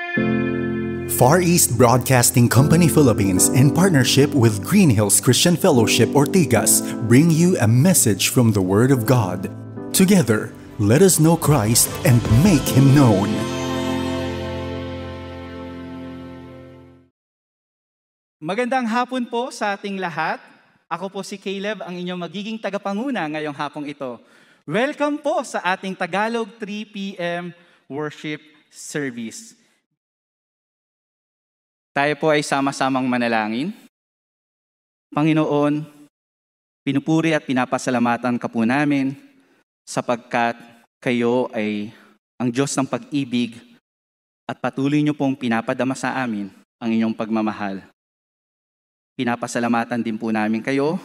Far East Broadcasting Company Philippines, in partnership with Green Hills Christian Fellowship Ortigas, bring you a message from the Word of God. Together, let us know Christ and make Him known. Magandang hapon po sa ating lahat. Ako po si Caleb, ang inyong magiging tagapanguna ngayong hapong ito. Welcome po sa ating Tagalog 3 p.m. worship service. Tayo po ay sama-samang manalangin. Panginoon, pinupuri at pinapasalamatan ka po namin sapagkat kayo ay ang Diyos ng pag-ibig at patuloy niyo pong pinapadama sa amin ang inyong pagmamahal. Pinapasalamatan din po namin kayo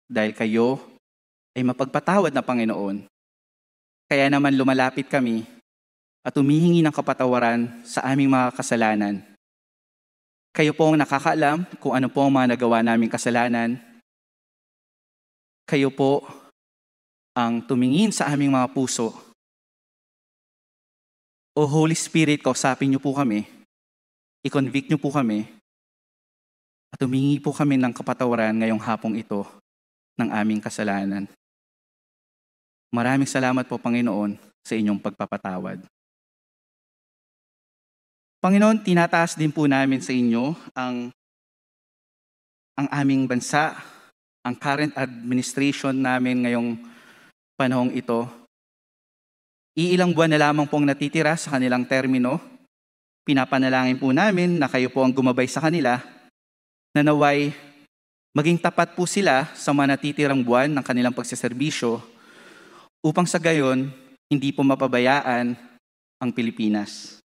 dahil kayo ay mapagpatawad na Panginoon. Kaya naman lumalapit kami at humihingi ng kapatawaran sa aming mga kasalanan. Kayo po ang nakakaalam kung ano po ang mga nagawa naming kasalanan. Kayo po ang tumingin sa aming mga puso. O Holy Spirit, kausapin niyo po kami, i-convict niyo po kami, at humingi po kami ng kapatawaran ngayong hapong ito ng aming kasalanan. Maraming salamat po, Panginoon, sa inyong pagpapatawad. Panginoon, tinataas din po namin sa inyo ang aming bansa, ang current administration namin ngayong panahong ito. Iilang buwan na lamang pong natitira sa kanilang termino. Pinapanalangin po namin na kayo po ang gumabay sa kanila, na naway maging tapat po sila sa mga natitirang buwan ng kanilang pagseserbisyo upang sa gayon hindi po mapabayaan ang Pilipinas.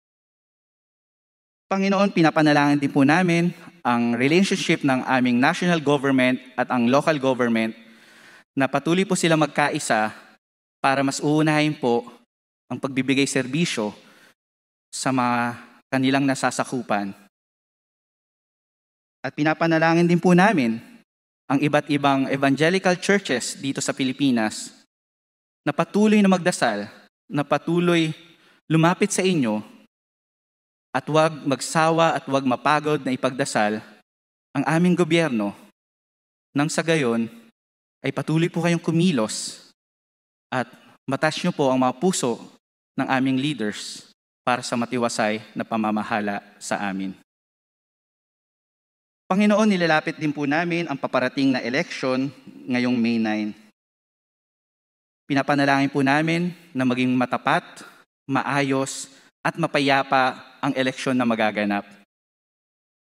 Panginoon, pinapanalangin din po namin ang relationship ng aming national government at ang local government na patuloy po sila magkaisa para mas uunahin po ang pagbibigay serbisyo sa mga kanilang nasasakupan. At pinapanalangin din po namin ang iba't ibang evangelical churches dito sa Pilipinas na patuloy na magdasal, na patuloy lumapit sa inyo at huwag magsawa at huwag mapagod na ipagdasal ang aming gobyerno nang sa gayon ay patuloy po kayong kumilos at matas niyo po ang mga puso ng aming leaders para sa matiwasay na pamamahala sa amin. Panginoon, nilalapit din po namin ang paparating na election ngayong May 9. Pinapanalangin po namin na maging matapat, maayos at mapayapa ang eleksyon na magaganap.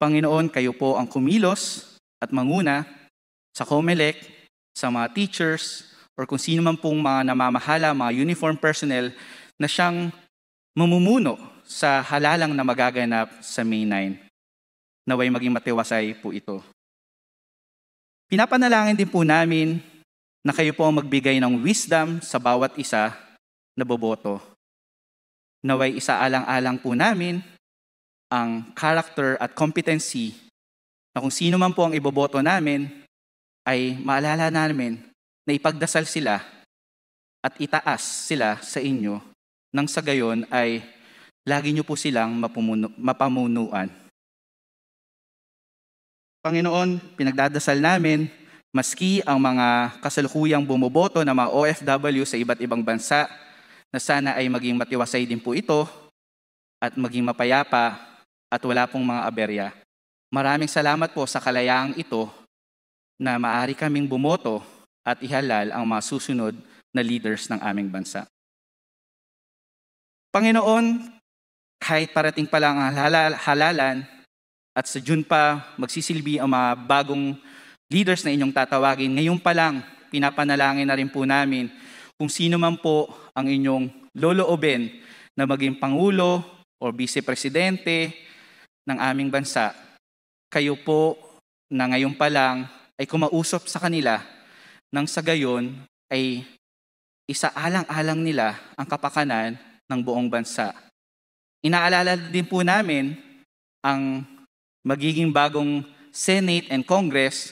Panginoon, kayo po ang kumilos at manguna sa COMELEC, sa mga teachers, or kung sino man pong mga namamahala, mga uniform personnel na siyang mamumuno sa halalang na magaganap sa May 9. Naway maging matiwasay po ito. Pinapanalangin din po namin na kayo po ang magbigay ng wisdom sa bawat isa na boboto. Naway isaalang-alang po namin ang character at competency na kung sino man po ang iboboto namin ay maalala namin na ipagdasal sila at itaas sila sa inyo nang sa gayon ay lagi niyo po silang mapamunuan. Panginoon, pinagdadasal namin maski ang mga kasalukuyang bumoboto na mga OFW sa iba't ibang bansa na sana ay maging matiwasay din po ito at maging mapayapa at wala pong mga aberya. Maraming salamat po sa kalayaang ito na maaari kaming bumoto at ihalal ang mga susunod na leaders ng aming bansa. Panginoon, kahit parating pa lang ang halalan at sa June pa magsisilbi ang mga bagong leaders na inyong tatawagin, ngayon pa lang pinapanalangin na rin po namin kung sino man po ang inyong loloobin na maging Pangulo o Vice-Presidente ng aming bansa, kayo po na ngayon pa lang ay kumausap sa kanila nang sa gayon ay isaalang-alang nila ang kapakanan ng buong bansa. Inaalala din po namin ang magiging bagong Senate and Congress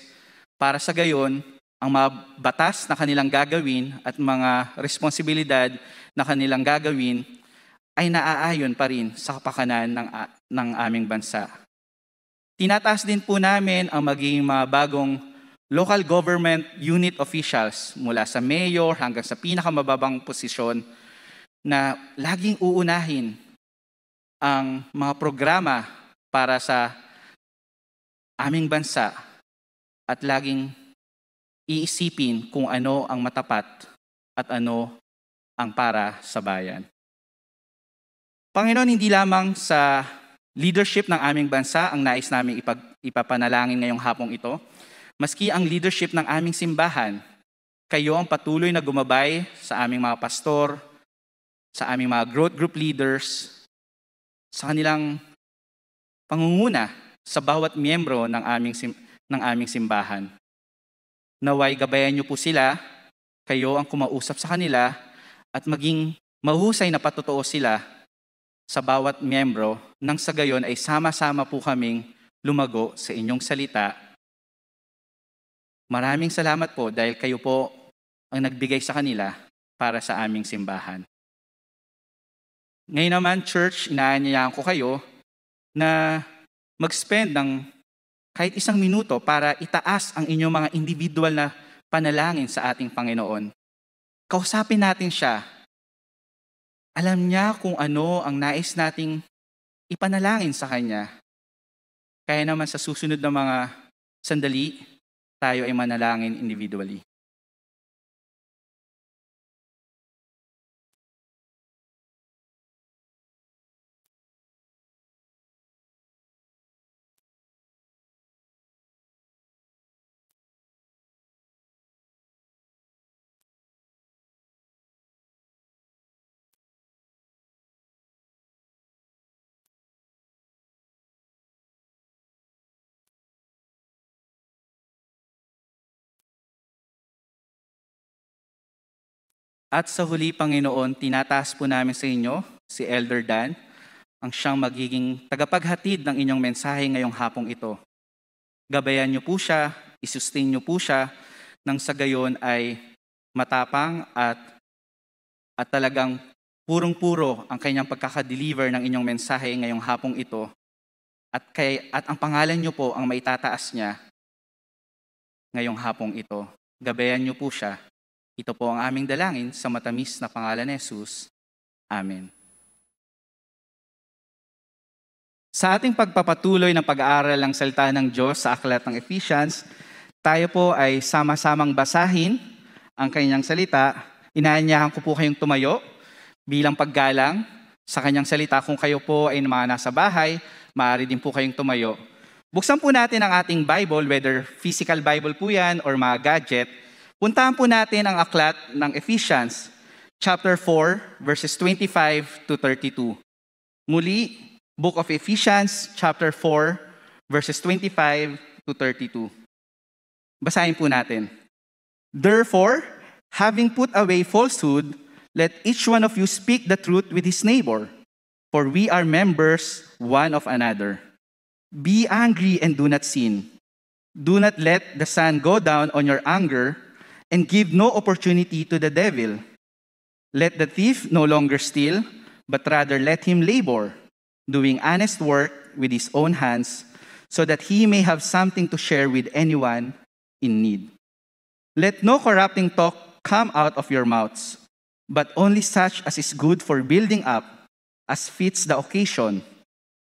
para sa gayon ang mga batas na kanilang gagawin at mga responsibilidad na kanilang gagawin ay naaayon pa rin sa kapakanan ng aming bansa. Tinataas din po namin ang maging mga bagong local government unit officials mula sa mayor hanggang sa pinakamababang posisyon na laging uunahin ang mga programa para sa aming bansa at laging iisipin kung ano ang matapat at ano ang para sa bayan. Panginoon, hindi lamang sa leadership ng aming bansa ang nais namin ipapanalangin ngayong hapong ito, maski ang leadership ng aming simbahan, kayo ang patuloy na gumabay sa aming mga pastor, sa aming mga growth group leaders, sa kanilang pangunguna sa bawat miyembro ng aming simbahan. Naway gabayan niyo po sila, kayo ang kumausap sa kanila at maging mahusay na patotoo sila sa bawat miyembro nang sa gayon ay sama-sama po kaming lumago sa inyong salita. Maraming salamat po dahil kayo po ang nagbigay sa kanila para sa aming simbahan. Ngayon naman, church, inaanyayahan ko kayo na mag-spend ng kahit 1 minuto para itaas ang inyong mga individual na panalangin sa ating Panginoon. Kausapin natin siya. Alam niya kung ano ang nais nating ipanalangin sa Kanya. Kaya naman sa susunod na mga sandali, tayo ay manalangin individually. At sa huli, Panginoon, tinataas po namin sa inyo si Elder Dan, ang siyang magiging tagapaghatid ng inyong mensahe ngayong hapong ito. Gabayan niyo po siya, isustain niyo po siya, nang sa gayon ay matapang at talagang purong-puro ang kanyang pagkakadeliver ng inyong mensahe ngayong hapong ito. At ang pangalan niyo po ang maitataas niya ngayong hapong ito. Gabayan niyo po siya. Ito po ang aming dalangin sa matamis na pangalan ni Jesus. Amen. Sa ating pagpapatuloy ng pag-aaral ng salita ng Diyos sa aklat ng Ephesians, tayo po ay sama-samang basahin ang kanyang salita. Inaanyahan ko po kayong tumayo bilang paggalang sa kanyang salita. Kung kayo po ay mga nasa bahay, maaari din po kayong tumayo. Buksan po natin ang ating Bible, whether physical Bible po yan or mga gadget. Puntahan po natin ang aklat ng Ephesians, chapter 4, verses 25 to 32. Muli, Book of Ephesians, chapter 4, verses 25 to 32. Basahin po natin. Therefore, having put away falsehood, let each one of you speak the truth with his neighbor, for we are members one of another. Be angry and do not sin. Do not let the sun go down on your anger, and give no opportunity to the devil. Let the thief no longer steal, but rather let him labor, doing honest work with his own hands, so that he may have something to share with anyone in need. Let no corrupting talk come out of your mouths, but only such as is good for building up, as fits the occasion,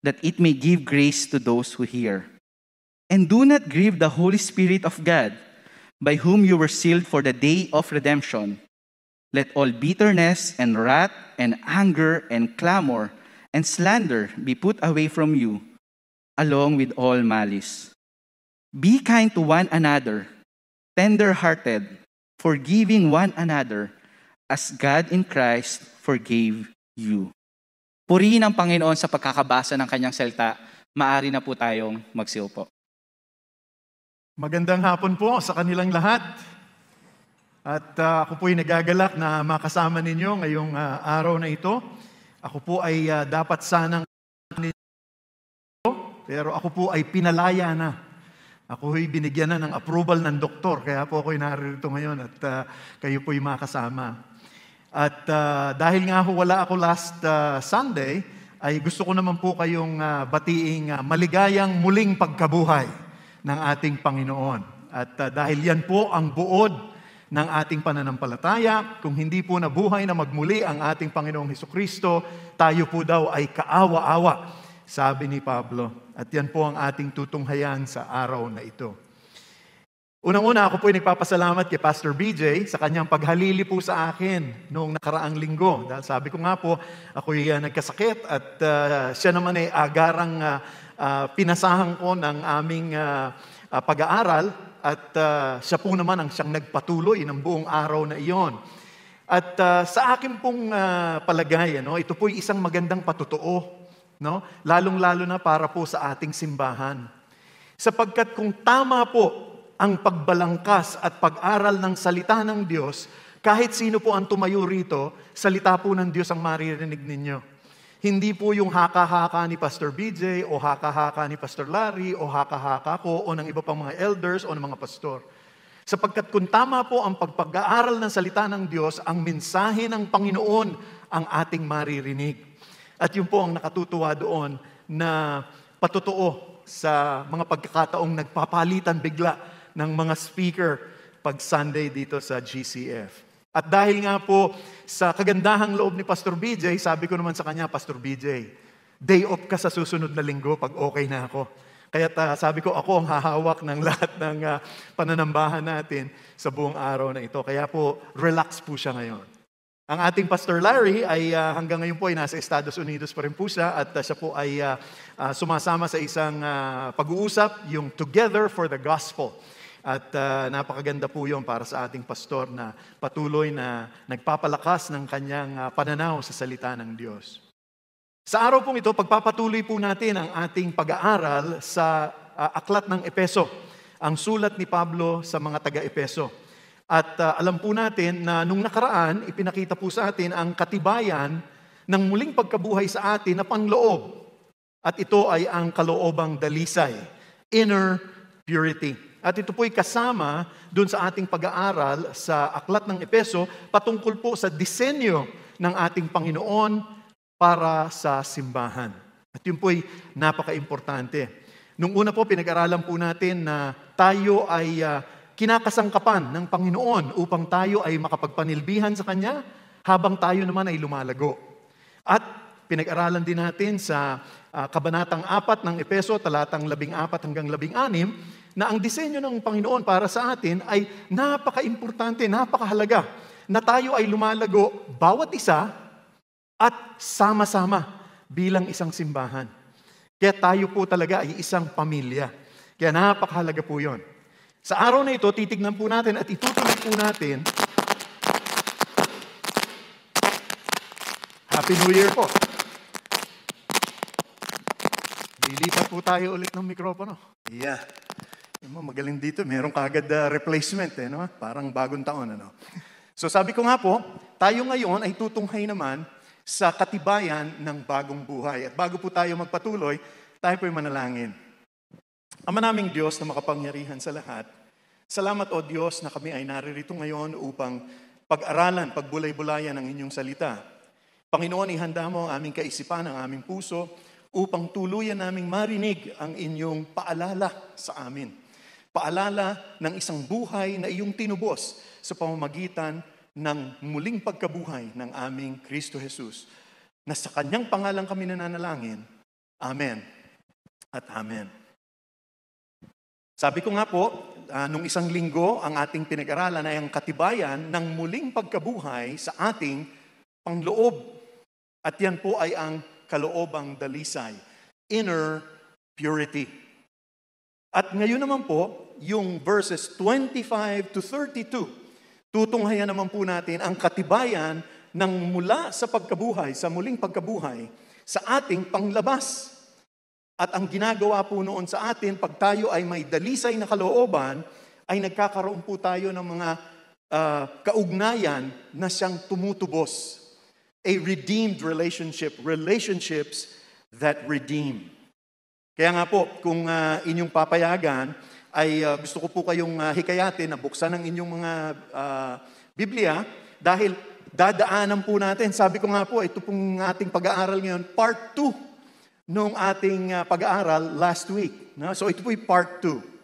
that it may give grace to those who hear. And do not grieve the Holy Spirit of God, by whom you were sealed for the day of redemption. Let all bitterness and wrath and anger and clamor and slander be put away from you, along with all malice. Be kind to one another, tender-hearted, forgiving one another, as God in Christ forgave you. Purihin ang Panginoon sa pagkakabasa ng kanyang salita. Maaari na po tayong magsiupo. Magandang hapon po sa kanilang lahat. At ako po'y nagagalak na makasama ninyo ngayong araw na ito. Ako po ay dapat sanang pero ako po ay pinalaya na. Ako po'y binigyan na ng approval ng doktor. Kaya po ako'y naririto ngayon at kayo po'y makasama. At dahil nga ho wala ako last Sunday, ay gusto ko naman po kayong batiing maligayang muling pagkabuhay ng ating Panginoon. At dahil yan po ang buod ng ating pananampalataya, kung hindi po nabuhay na magmuli ang ating Panginoong Hesukristo, tayo po daw ay kaawa-awa, sabi ni Pablo. At yan po ang ating tutunghayan sa araw na ito. Unang-una, ako po ay nagpapasalamat kay Pastor BJ sa kanyang paghalili po sa akin noong nakaraang linggo. Dahil sabi ko nga po, ako ay nagkasakit at siya naman ay agarang pinasahan ko ng aming pag-aaral at siya po naman ang siyang nagpatuloy ng buong araw na iyon. At sa akin pong palagay, ito po ay isang magandang patutuo, lalong-lalo na para po sa ating simbahan. Sapagkat kung tama po ang pagbalangkas at pag-aral ng salita ng Diyos, kahit sino po ang tumayo rito, salita po ng Diyos ang maririnig ninyo. Hindi po yung haka-haka ni Pastor BJ o haka-haka ni Pastor Larry o haka-haka ko o ng iba pang mga elders o ng mga pastor. Sapagkat kung tama po ang pag-aaral ng salita ng Diyos, ang mensahe ng Panginoon ang ating maririnig. At yun po ang nakatutuwa doon na patutuo sa mga pagkakataong nagpapalitan bigla ng mga speaker pag Sunday dito sa GCF. At dahil nga po sa kagandahang loob ni Pastor BJ, sabi ko naman sa kanya, Pastor BJ, day off ka sa susunod na linggo pag okay na ako. Kaya sabi ko, ako ang hahawak ng lahat ng pananambahan natin sa buong araw na ito. Kaya po, relax po siya ngayon. Ang ating Pastor Larry ay hanggang ngayon po ay nasa Estados Unidos pa rin po siya at siya po ay sumasama sa isang pag-uusap, yung Together for the Gospel. At napakaganda po yun para sa ating pastor na patuloy na nagpapalakas ng kanyang pananaw sa salita ng Diyos. Sa araw pong ito, pagpapatuloy po natin ang ating pag-aaral sa aklat ng Epeso, ang sulat ni Pablo sa mga taga-Epeso. At alam po natin na nung nakaraan, ipinakita po sa atin ang katibayan ng muling pagkabuhay sa atin na panloob. At ito ay ang kaloobang dalisay, inner purity. At ito po'y kasama dun sa ating pag-aaral sa aklat ng Epeso patungkol po sa disenyo ng ating Panginoon para sa simbahan. At yun po'y napaka-importante. Nung una po, pinag-aralan po natin na tayo ay kinakasangkapan ng Panginoon upang tayo ay makapagpanilbihan sa Kanya habang tayo naman ay lumalago. At pinag-aralan din natin sa Kabanatang 4 ng Epeso, talatang 14 hanggang 16, na ang disenyo ng Panginoon para sa atin ay napaka-importante, napakahalaga, na tayo ay lumalago bawat isa at sama-sama bilang isang simbahan. Kaya tayo po talaga ay isang pamilya. Kaya napakahalaga po yun. Sa araw na ito, titignan po natin at itutuloy po natin. Happy New Year po! Lilipat po tayo ulit ng mikropono. Yeah. Magaling dito. Meron kagad replacement. No? Parang bagong taon. So sabi ko nga po, tayo ngayon ay tutunghay naman sa katibayan ng bagong buhay. At bago po tayo magpatuloy, tayo po'y manalangin. Ama naming Diyos na makapangyarihan sa lahat, salamat o Diyos na kami ay naririto ngayon upang pag-aralan, pagbulay-bulayan ang inyong salita. Panginoon, ihanda mo ang aming kaisipan, ang aming puso, upang tuluyan naming marinig ang inyong paalala sa amin. Paalala ng isang buhay na iyong tinubos sa pamamagitan ng muling pagkabuhay ng aming Kristo Jesus. Na sa kanyang pangalan kami nananalangin. Amen at amen. Sabi ko nga po, nung isang linggo, ang ating pinag-aralan ay ang katibayan ng muling pagkabuhay sa ating pangloob. At yan po ay ang kaloobang dalisay, inner purity. At ngayon naman po, yung verses 25 to 32, tutunghayan naman po natin ang katibayan ng mula sa pagkabuhay, sa muling pagkabuhay, sa ating panglabas. At ang ginagawa po noon sa atin, pag tayo ay may dalisay na kalooban, ay nagkakaroon po tayo ng mga kaugnayan na siyang tumutubos. A redeemed relationship, relationships that redeem. Kaya nga po, kung inyong papayagan, ay gusto ko po kayong hikayatin na buksan ang inyong mga Biblia dahil dadaanan po natin. Sabi ko nga po, ito pong ating pag-aaral ngayon, part 2 nung ating pag-aaral last week. No? So ito po yung part 2.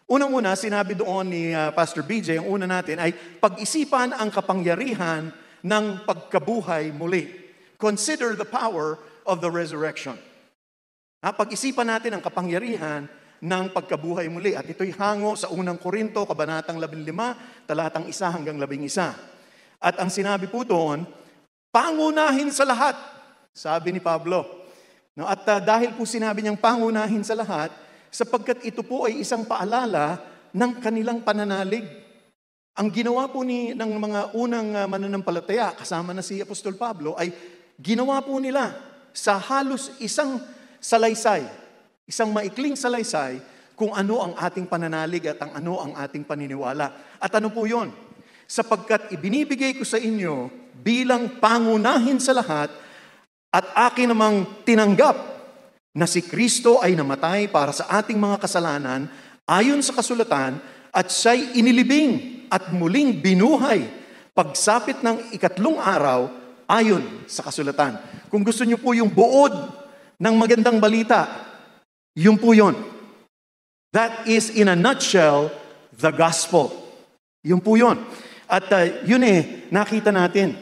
Unang-una, sinabi doon ni Pastor BJ, ang una natin ay pag-isipan ang kapangyarihan ng pagkabuhay muli. Consider the power of the resurrection. Pag-isipan natin ang kapangyarihan ng pagkabuhay muli. At ito'y hango sa unang Korinto, kabanatang 15, talatang 1 hanggang 11. At ang sinabi po doon, pangunahin sa lahat, sabi ni Pablo. No, at dahil po sinabi niyang pangunahin sa lahat, sapagkat ito po ay isang paalala ng kanilang pananalig. Ang ginawa po ng mga unang mananampalataya, kasama na si Apostol Pablo, ay ginawa po nila sa halos isang salaysay, isang maikling salaysay, kung ano ang ating pananalig at ano ang ating paniniwala. At ano po yun? Sapagkat ibinibigay ko sa inyo bilang pangunahin sa lahat at akin namang tinanggap na si Kristo ay namatay para sa ating mga kasalanan ayon sa kasulatan at siya'y inilibing at muling binuhay pagsapit ng 3 araw ayon sa kasulatan. Kung gusto niyo po yung buod ng magandang balita, yun po yun. That is in a nutshell the gospel. Yun po yun. At yun nakita natin.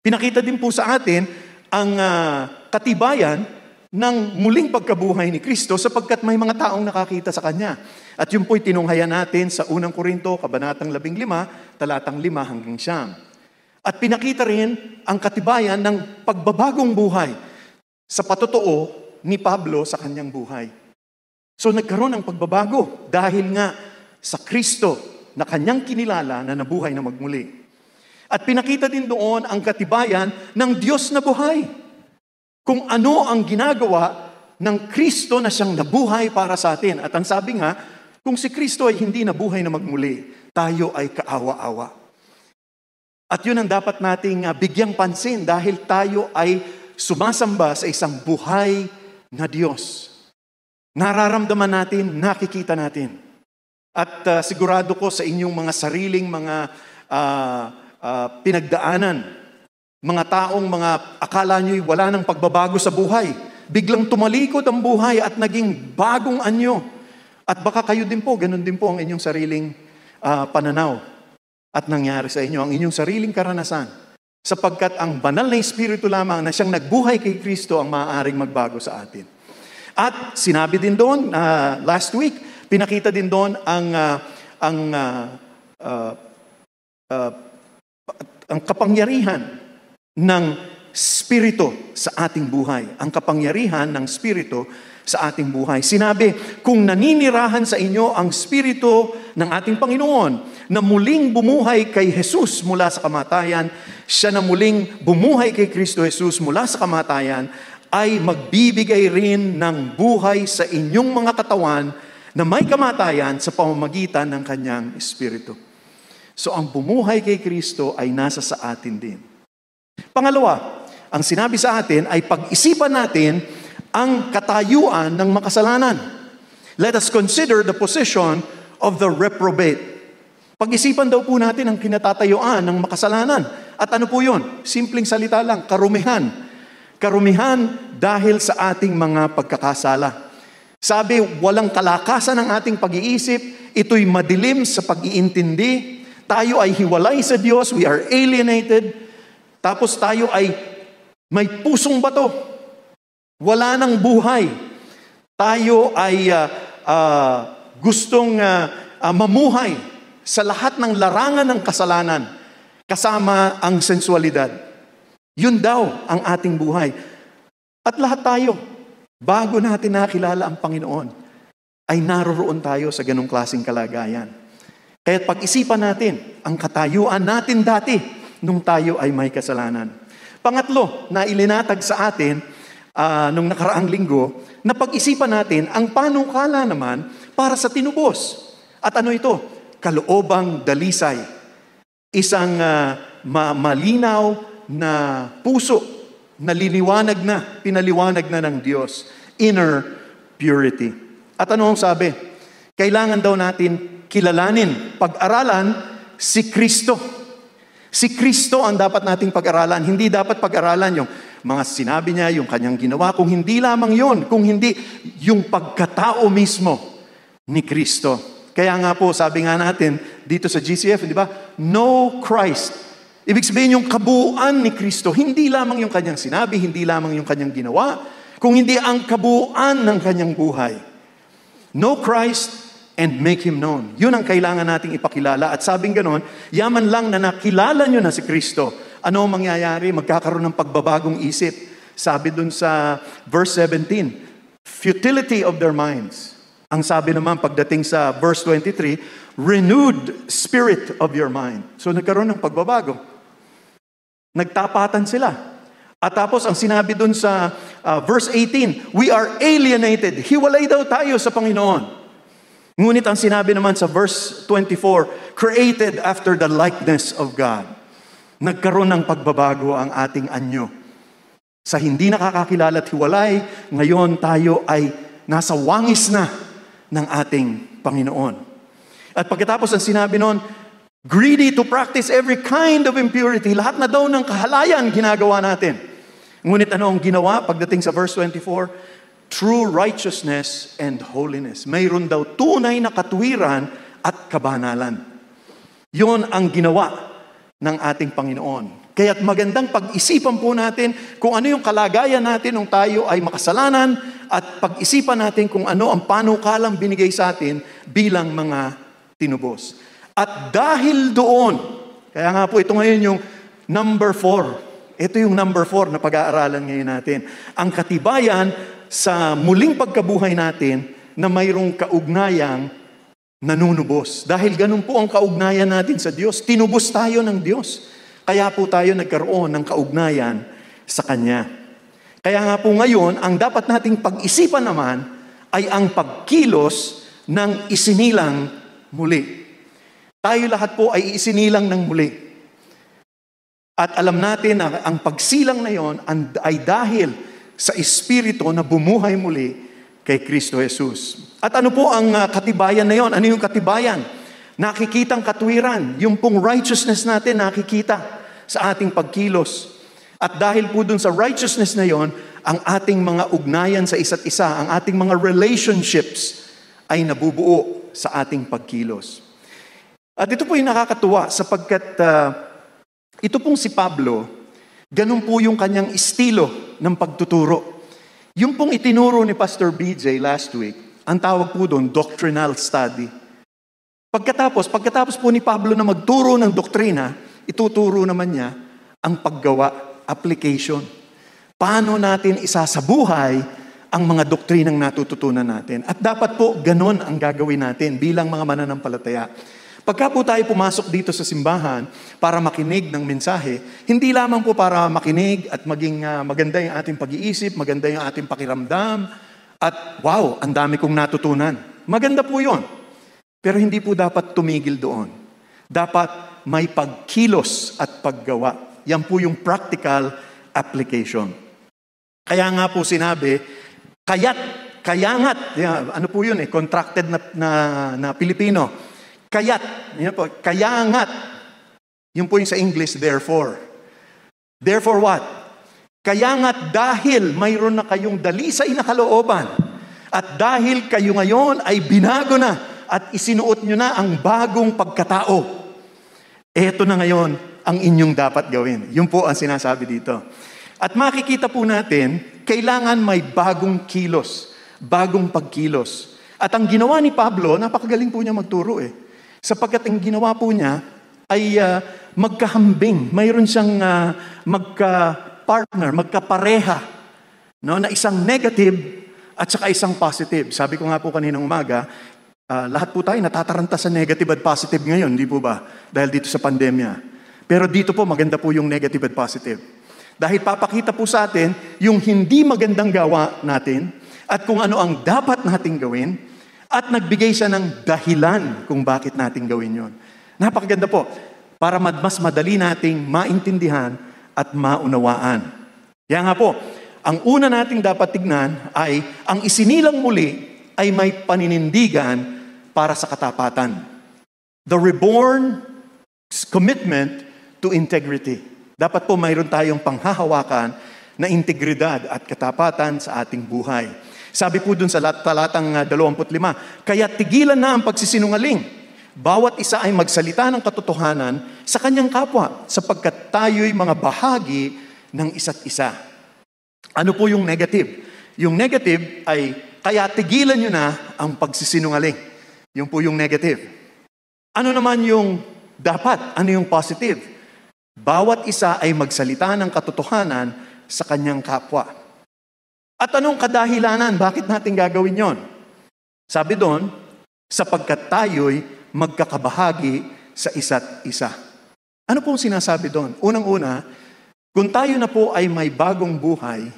Pinakita din po sa atin ang katibayan ng muling pagkabuhay ni Kristo sapagkat may mga taong nakakita sa Kanya. At yun po'y tinunghayan natin sa unang Korinto, kabanatang 15, talatang 5 hanggang 9. At pinakita rin ang katibayan ng pagbabagong buhay sa patotoo ni Pablo sa kanyang buhay. So nagkaroon ng pagbabago dahil nga sa Kristo na kanyang kinilala na nabuhay na magmuli. At pinakita din doon ang katibayan ng Diyos na buhay. Kung ano ang ginagawa ng Kristo na siyang nabuhay para sa atin. At ang sabi nga, kung si Kristo ay hindi nabuhay na magmuli, tayo ay kaawa-awa. At yun ang dapat nating bigyang pansin dahil tayo ay sumasamba sa isang buhay na Diyos. Nararamdaman natin, nakikita natin. At sigurado ko sa inyong mga sariling mga pinagdaanan, mga taong mga akala nyo'y wala ng pagbabago sa buhay, biglang tumalikod ang buhay at naging bagong anyo. At baka kayo din po, ganun din po ang inyong sariling pananaw at nangyari sa inyo, ang inyong sariling karanasan. Sapagkat ang banal na Espiritu lamang na siyang nagbuhay kay Kristo ang maaaring magbago sa atin. At sinabi din doon, last week, pinakita din doon ang kapangyarihan ng Espiritu sa ating buhay. Ang kapangyarihan ng Espiritu sa ating buhay. Sinabi, kung naninirahan sa inyo ang Espiritu ng ating Panginoon na muling bumuhay kay Jesus mula sa kamatayan, siya na muling bumuhay kay Kristo Jesus mula sa kamatayan, ay magbibigay rin ng buhay sa inyong mga katawan na may kamatayan sa pamamagitan ng kanyang Espiritu. So ang bumuhay kay Kristo ay nasa sa atin din. Pangalawa, ang sinabi sa atin ay pag-isipan natin ang katayuan ng makasalanan. Let us consider the position of the reprobate. Pag-isipan daw po natin ang kinatatayuan ng makasalanan. At ano po yun? Simpleng salita lang, karumihan. Karumihan dahil sa ating mga pagkakasala. Sabi, walang kalakasan ng ating pag-iisip, ito'y madilim sa pag-iintindi, tayo ay hiwalay sa Diyos, we are alienated, tapos tayo ay may pusong bato, wala ng buhay, tayo ay gustong mamuhay sa lahat ng larangan ng kasalanan, kasama ang sensualidad. Yun daw ang ating buhay. At lahat tayo, bago natin nakilala ang Panginoon, ay naroroon tayo sa ganong klaseng kalagayan. Kaya't pag-isipan natin ang katayuan natin dati nung tayo ay may kasalanan. Pangatlo, na ilinatag sa atin nung nakaraang linggo, na pag-isipan natin ang panukala naman para sa tinubos. At ano ito? Kaloobang dalisay. Isang malinaw na puso na liniwanag na, pinaliwanag na ng Diyos. Inner purity. At ano ang sabi? Kailangan daw natin kilalanin, pag-aralan si Kristo. Si Kristo ang dapat nating pag-aralan. Hindi dapat pag-aralan yung mga sinabi niya, yung kanyang ginawa. Kung hindi lamang yun, kung hindi yung pagkatao mismo ni Kristo. Kaya nga po, sabi nga natin dito sa GCF, di ba? Know Christ. Ibig sabihin yung kabuuan ni Kristo. Hindi lamang yung kanyang sinabi, hindi lamang yung kanyang ginawa, kung hindi ang kabuuan ng kanyang buhay. Know Christ and make Him known. Yun ang kailangan nating ipakilala. At sabing ganon, yaman lang na nakilala nyo na si Kristo. Ano ang mangyayari? Magkakaroon ng pagbabagong isip. Sabi dun sa verse 17, futility of their minds. Ang sabi naman pagdating sa verse 23, renewed spirit of your mind. So nagkaroon ng pagbabago. Nagtapatan sila. At tapos ang sinabi dun sa verse 18, we are alienated. Hiwalay daw tayo sa Panginoon. Ngunit ang sinabi naman sa verse 24, created after the likeness of God. Nagkaroon ng pagbabago ang ating anyo. Sa hindi nakakakilala at hiwalay, ngayon tayo ay nasa wangis na ng ating Panginoon. At pagkatapos ang sinabi noon, greedy to practice every kind of impurity. Lahat na daw ng kahalayan ginagawa natin. Ngunit ano ang ginawa pagdating sa verse 24? True righteousness and holiness. Mayroon daw tunay na katuwiran at kabanalan. Yon ang ginawa ng ating Panginoon. Kaya't magandang pag-isipan po natin kung ano yung kalagayan natin nung tayo ay makasalanan at pag-isipan natin kung ano ang panukalang binigay sa atin bilang mga tinubos. At dahil doon, kaya nga po ito ngayon yung number 4. Ito yung number 4 na pag-aaralan ngayon natin. Ang katibayan sa muling pagkabuhay natin na mayroong kaugnayang nanunubos. Dahil ganun po ang kaugnayan natin sa Diyos. Tinubos tayo ng Diyos. Kaya po tayo nagkaroon ng kaugnayan sa Kanya. Kaya nga po ngayon, ang dapat nating pag-isipan naman ay ang pagkilos ng isinilang muli. Tayo lahat po ay isinilang ng muli. At alam natin na ang pagsilang na yon ay dahil sa Espiritu na bumuhay muli kay Kristo Jesus. At ano po ang katibayan na yon? Ano yung katibayan? Nakikitang katuwiran. Yung pong righteousness natin nakikita sa ating pagkilos. At dahil po dun sa righteousness na yon, ang ating mga ugnayan sa isa't isa, ang ating mga relationships ay nabubuo sa ating pagkilos. At ito po yung nakakatuwa sapagkat ito pong si Pablo, ganun po yung kanyang estilo ng pagtuturo. Yung pong itinuro ni Pastor BJ last week, ang tawag po doon, doctrinal study. Pagkatapos po ni Pablo na magturo ng doktrina, ituturo naman niya ang paggawa, application. Paano natin isasabuhay ang mga doktrinang natututunan natin. At dapat po ganun ang gagawin natin bilang mga mananampalataya. Pagka po tayo pumasok dito sa simbahan para makinig ng mensahe, hindi lamang po para makinig at maging maganda yung ating pag-iisip, maganda yung ating pakiramdam, at wow, ang dami kong natutunan. Maganda po yun. Pero hindi po dapat tumigil doon. Dapat may pagkilos at paggawa. Yan po yung practical application. Kaya nga po sinabi, kayangat, ano po yun contracted na Pilipino. Yun po, kayangat. Yun po yung sa English, therefore. Therefore what? Kayangat dahil mayroon na kayong dalisay na kalooban. At dahil kayo ngayon ay binago na at isinuot nyo na ang bagong pagkatao. Eto na ngayon ang inyong dapat gawin. Yun po ang sinasabi dito. At makikita po natin, kailangan may bagong kilos, bagong pagkilos. At ang ginawa ni Pablo, napakagaling po niya magturo Sapagkat ang ginawa po niya ay magkahambing. Mayroon siyang magka-partner, magkapareha, no, na isang negative at saka isang positive. Sabi ko nga po kaninang umaga, lahat po tayo natataranta sa negative at positive ngayon, di po ba? Dahil dito sa pandemya. Pero dito po maganda po yung negative at positive. Dahil papakita po sa atin yung hindi magandang gawa natin at kung ano ang dapat nating gawin. At nagbigay siya ng dahilan kung bakit natin gawin yon. Napakaganda po. Para mas madali nating maintindihan at maunawaan. Kaya nga po, ang una nating dapat tignan ay ang isinilang muli ay may paninindigan para sa katapatan. The reborn commitment to integrity. Dapat po mayroon tayong panghahawakan na integridad at katapatan sa ating buhay. Sabi po dun sa talatang 25, kaya tigilan na ang pagsisinungaling. Bawat isa ay magsalita ng katotohanan sa kanyang kapwa, sapagkat tayo'y mga bahagi ng isa't isa. Ano po yung negative? Yung negative ay, kaya tigilan nyo na ang pagsisinungaling. Yung po yung negative. Ano naman yung dapat? Ano yung positive? Bawat isa ay magsalita ng katotohanan sa kanyang kapwa. At anong kadahilanan? Bakit natin gagawin yon? Sabi doon, sapagkat tayo'y magkakabahagi sa isa't isa. Ano pong sinasabi doon? Unang-una, kung tayo na po ay may bagong buhay,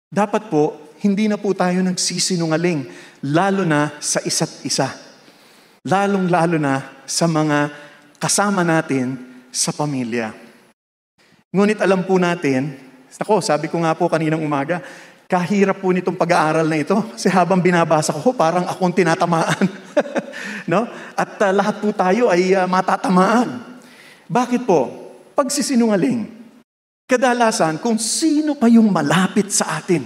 dapat po, hindi na po tayo nagsisinungaling, lalo na sa isa't isa. Lalong-lalo na sa mga kasama natin sa pamilya. Ngunit alam po natin, sabi ko nga po kaninang umaga, kahirap po nitong pag-aaral na ito. Kasi habang binabasa ko, parang akong tinatamaan. No? At lahat po tayo ay matatamaan. Bakit po? Pagsisinungaling. Kadalasan, kung sino pa yung malapit sa atin,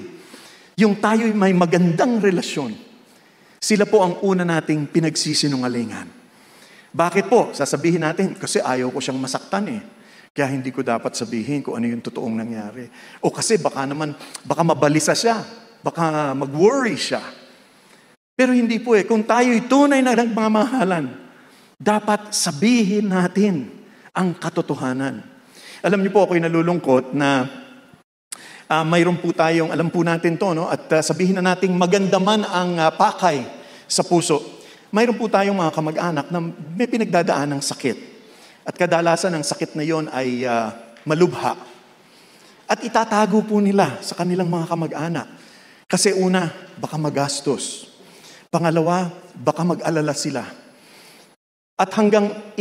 yung tayo'y may magandang relasyon, sila po ang una nating pinagsisinungalingan. Bakit po? Sasabihin natin, kasi ayaw ko siyang masaktan eh. Kaya hindi ko dapat sabihin kung ano yung totoong nangyari. O kasi baka mabalisa siya. Baka mag-worry siya. Pero hindi po eh. Kung tayo'y tunay na nagmamahalan, dapat sabihin natin ang katotohanan. Alam niyo po, ako'y nalulungkot na mayroon po tayong, alam po natin to, no? At sabihin na nating maganda man ang pakay sa puso. Mayroon po tayong mga kamag-anak na may pinagdadaan ng sakit. At kadalasan ang sakit na yon ay malubha. At itatago po nila sa kanilang mga kamag-anak. Kasi una, baka magastos. Pangalawa, baka mag-alala sila. At hanggang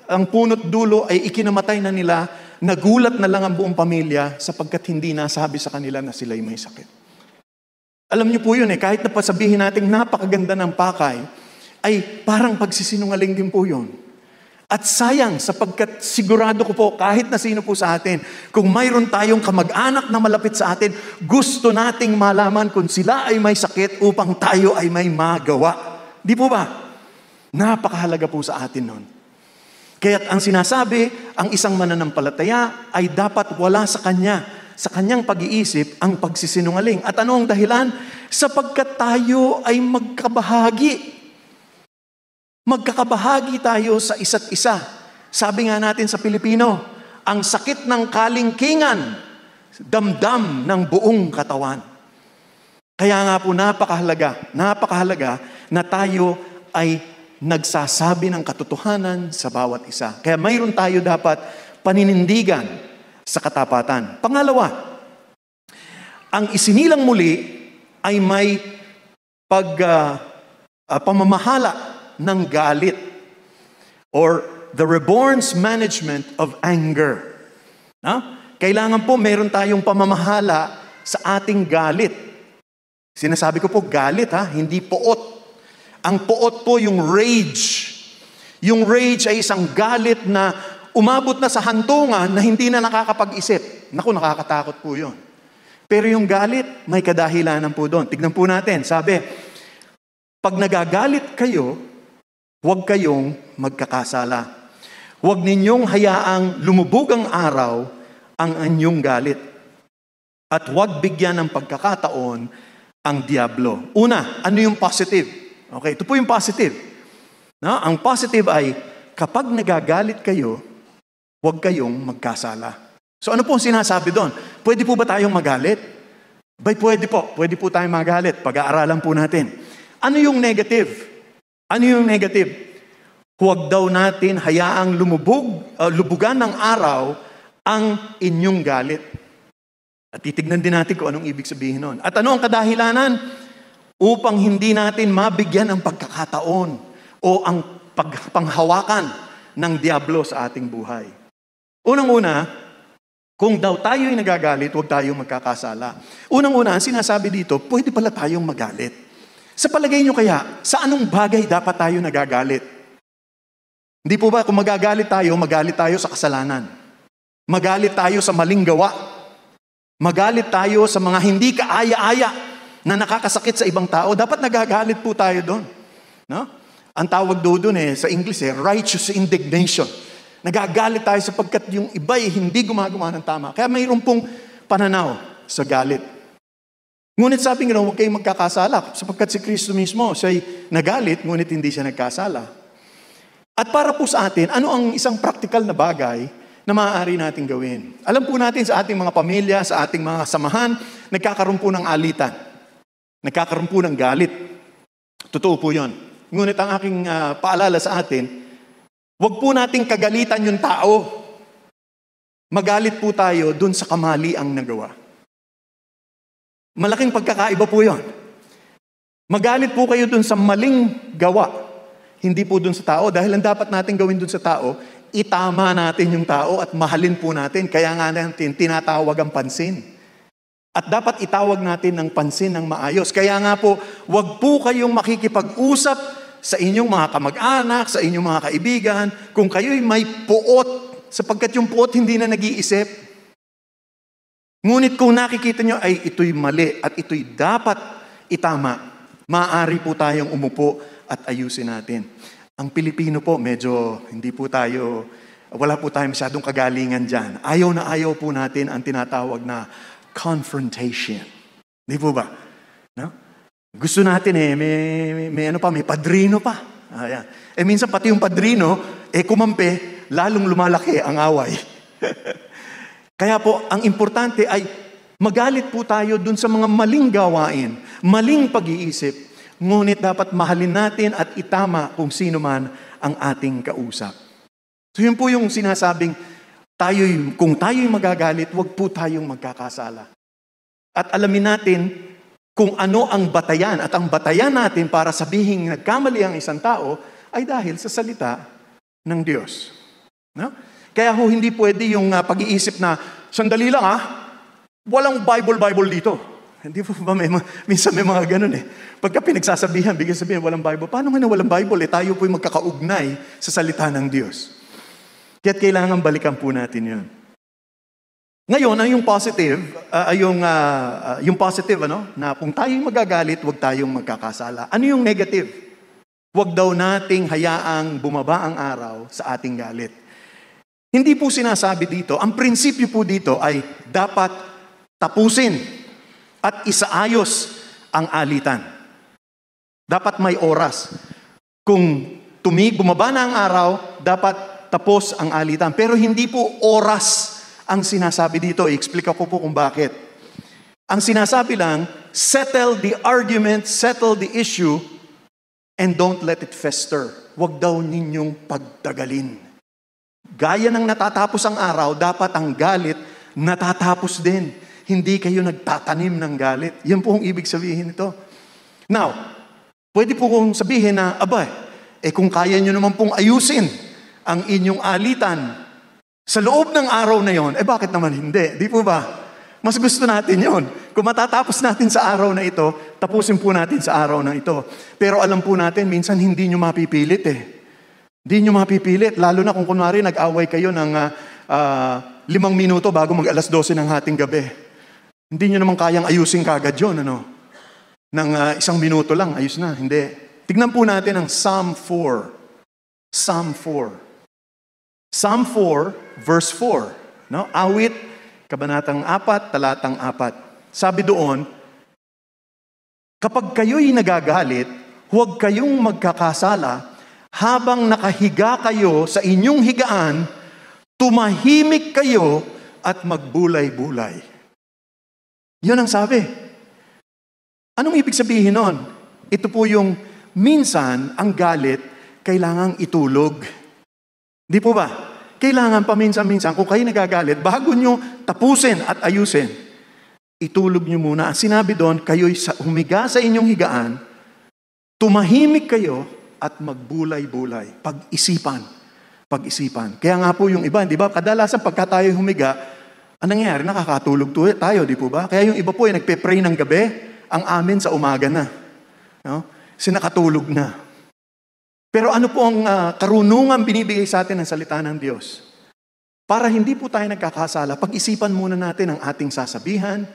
ang punot dulo ay ikinamatay na nila, nagulat na lang ang buong pamilya sapagkat hindi nasabi sa kanila na sila'y may sakit. Alam niyo po yun kahit na pasabihin natin napakaganda ng pakay, ay parang pagsisinungaling din po yun. At sayang sapagkat sigurado ko po kahit na sino po sa atin, kung mayroon tayong kamag-anak na malapit sa atin, gusto nating malaman kung sila ay may sakit upang tayo ay may magawa. Di po ba? Napakahalaga po sa atin nun. Kaya't ang sinasabi, ang isang mananampalataya ay dapat wala sa kanyang pag-iisip ang pagsisinungaling. At ano ang dahilan? Sapagkat tayo ay magkabahagi. Magkakabahagi tayo sa isa't isa. Sabi nga natin sa Pilipino, ang sakit ng kalingkingan, damdam ng buong katawan. Kaya nga po napakahalaga na tayo ay nagsasabi ng katotohanan sa bawat isa. Kaya mayroon tayo dapat paninindigan sa katapatan. Pangalawa, ang isinilang muli ay may pamamahala ng galit or the reborn's management of anger. Kailangan po meron tayong pamamahala sa ating galit. Sinasabi ko po galit hindi poot. Ang poot po yung rage. Yung rage ay isang galit na umabot na sa hantungan na hindi na nakakapag-isip. Naku, nakakatakot po yun. Pero yung galit, may kadahilanan po doon. Tignan po natin. Sabi, pag nagagalit kayo, huwag kayong magkakasala. Huwag ninyong hayaang lumubog ang araw ang anyong galit. At huwag bigyan ng pagkakataon ang diablo. Una, ano yung positive? Okay, ito po yung positive. Ang positive ay, kapag nagagalit kayo, huwag kayong magkasala. So ano po ang sinasabi doon? Pwede po ba tayong magalit? Pwede po. Pwede po tayong magalit. Pag-aaralan po natin. Ano yung negative? Ano yung negative? Huwag daw natin hayaang lubugan ng araw ang inyong galit. At titignan din natin kung anong ibig sabihin nun. At ano ang kadahilanan? Upang hindi natin mabigyan ang pagkakataon o ang panghawakan ng diablo sa ating buhay. Unang-una, kung daw tayo'y nagagalit, huwag tayong magkakasala. Unang-una, ang sinasabi dito, pwede pala tayong magalit. Sa palagay nyo kaya, sa anong bagay dapat tayo nagagalit? Hindi po ba, kung magalit tayo sa kasalanan. Magalit tayo sa maling gawa. Magalit tayo sa mga hindi kaaya-aya na nakakasakit sa ibang tao. Dapat nagagalit po tayo doon. No? Ang tawag doon sa English, righteous indignation. Nagagalit tayo sapagkat yung iba hindi gumagawa ng tama. Kaya mayroon pong pananaw sa galit. Ngunit sabi nga, huwag kayong magkakasala sapagkat si Kristo mismo, siya'y nagalit, ngunit hindi siya nagkasala. At para po sa atin, ano ang isang practical na bagay na maaari natin gawin? Alam po natin sa ating mga pamilya, sa ating mga samahan, nagkakaroon po ng alitan. Nagkakaroon po ng galit. Totoo po yun. Ngunit ang aking paalala sa atin, huwag po nating kagalitan yung tao. Magalit po tayo dun sa kamali ang nagawa. Malaking pagkakaiba po yun. Magalit po kayo dun sa maling gawa. Hindi po dun sa tao. Dahil ang dapat natin gawin dun sa tao, itama natin yung tao at mahalin po natin. Kaya nga natin tinatawag ang pansin. At dapat itawag natin ng pansin ng maayos. Kaya nga po, wag po kayong makikipag-usap sa inyong mga kamag-anak, sa inyong mga kaibigan, kung kayo'y may puot, sapagkat yung puot hindi na nag-iisip. Ngunit kung nakikita nyo ay ito'y mali at ito'y dapat itama, maaari po tayong umupo at ayusin natin. Ang Pilipino po, medyo hindi po tayo, wala po tayong masyadong kagalingan dyan. Ayaw na ayaw po natin ang tinatawag na confrontation. Di po ba? No? Gusto natin may padrino pa. Ayan. Minsan pati yung padrino, kumampi, lalong lumalaki ang away. Kaya po, ang importante ay magalit po tayo dun sa mga maling gawain, maling pag-iisip, ngunit dapat mahalin natin at itama kung sino man ang ating kausap. So yun po yung sinasabing, kung tayo'y magagalit, wag po tayong magkakasala. At alamin natin kung ano ang batayan, at ang batayan natin para sabihin nagkamali ang isang tao ay dahil sa salita ng Diyos. No? Kaya hindi pwede yung pag-iisip na, sandali lang walang Bible dito. Hindi po ba minsan may mga ganun Pagka pinagsasabihan, bigyan sabihin, walang Bible. Paano nga na walang Bible? Tayo po'y magkakaugnay sa salita ng Diyos. Kaya't kailangan balikan po natin yun. Ngayon, yung positive, na kung tayo'y magagalit, huwag tayong magkakasala. Ano yung negative? Huwag daw nating hayaang bumaba ang araw sa ating galit. Hindi po sinasabi dito, ang prinsipyo po dito ay dapat tapusin at isaayos ang alitan. Dapat may oras. Kung bumaba na ang araw, dapat tapos ang alitan. Pero hindi po oras ang sinasabi dito. I-explica ko po kung bakit. Ang sinasabi lang, settle the argument, settle the issue, and don't let it fester. Huwag daw ninyong pagtagalin. Gaya ng natatapos ang araw, dapat ang galit natatapos din. Hindi kayo nagtatanim ng galit. Yan po ang ibig sabihin nito. Now, pwede po kong sabihin na, kung kaya nyo naman pong ayusin ang inyong alitan sa loob ng araw na yon, bakit naman hindi? Di po ba? Mas gusto natin yon. Kung matatapos natin sa araw na ito, tapusin po natin sa araw na ito. Pero alam po natin, minsan hindi nyo mapipilit Hindi nyo mapipilit, lalo na kung kunwari nag-away kayo ng 5 minuto bago mag-alas 12 ng hating gabi. Hindi nyo naman kayang ayusin kagad yun, Nang 1 minuto lang, ayos na. Hindi. Tignan po natin ang Psalm 4. Psalm 4. Psalm 4, verse 4. Awit, kabanatang 4, talatang 4. Sabi doon, kapag kayo'y nagagalit, huwag kayong magkakasala. Habang nakahiga kayo sa inyong higaan, tumahimik kayo at magbulay-bulay. Yun ang sabi. Anong ibig sabihin nun? Ito po yung minsan ang galit kailangang itulog. Di po ba? Kailangan paminsan-minsan kung kayo nagagalit, bago nyo tapusin at ayusin, itulog nyo muna. Sinabi doon, kayo'y humiga sa inyong higaan, tumahimik kayo at magbulay-bulay. Pag-isipan. Kaya nga po yung iba, di ba? Kadalasan pagka tayo humiga, anong nangyayari? Nakakatulog tayo, di po ba? Kaya yung iba po ay nagpe-pray ng gabi, ang amin sa umaga na. Sinakatulog na. Pero ano po ang karunungan binibigay sa atin ng salita ng Diyos? Para hindi po tayo nagkakasala, pag-isipan muna natin ang ating sasabihin,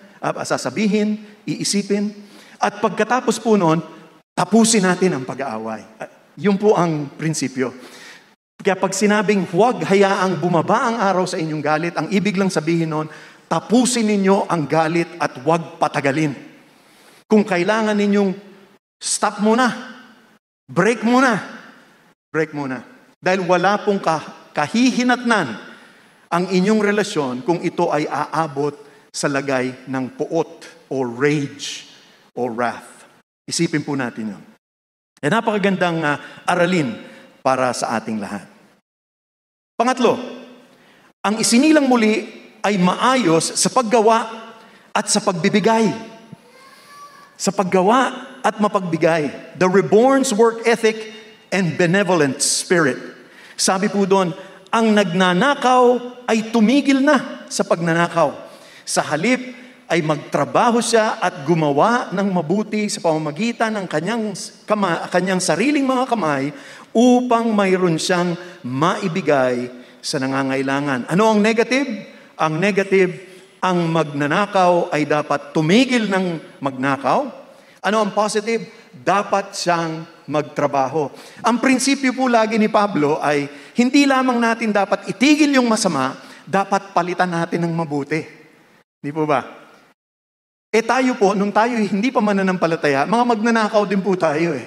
iisipin, at pagkatapos po noon, tapusin natin ang pag-aaway. Yun po ang prinsipyo. Kaya pag sinabing huwag hayaang bumaba ang araw sa inyong galit, ang ibig lang sabihin noon, tapusin ninyo ang galit at huwag patagalin. Kung kailangan ninyong stop muna, break muna. Dahil wala pong kahihinatnan ang inyong relasyon kung ito ay aabot sa lagay ng puot o rage o wrath. Isipin po natin yun. Napakagandang aralin para sa ating lahat. Pangatlo, ang isinilang muli ay maayos sa paggawa at sa pagbibigay. Sa paggawa at mapagbigay. The reborn's work ethic and benevolent spirit. Sabi po doon, ang nagnanakaw ay tumigil na sa pagnanakaw. Sa halip ay magtrabaho siya at gumawa ng mabuti sa pamamagitan ng kanyang sariling mga kamay upang mayroon siyang maibigay sa nangangailangan. Ano ang negative? Ang negative, ang magnanakaw ay dapat tumigil ng magnakaw. Ano ang positive? Dapat siyang magtrabaho. Ang prinsipyo po lagi ni Pablo ay hindi lamang natin dapat itigil yung masama, dapat palitan natin ng mabuti. Di po ba? Tayo po, nung tayo hindi pa mananampalataya, mga magnanakaw din po tayo eh.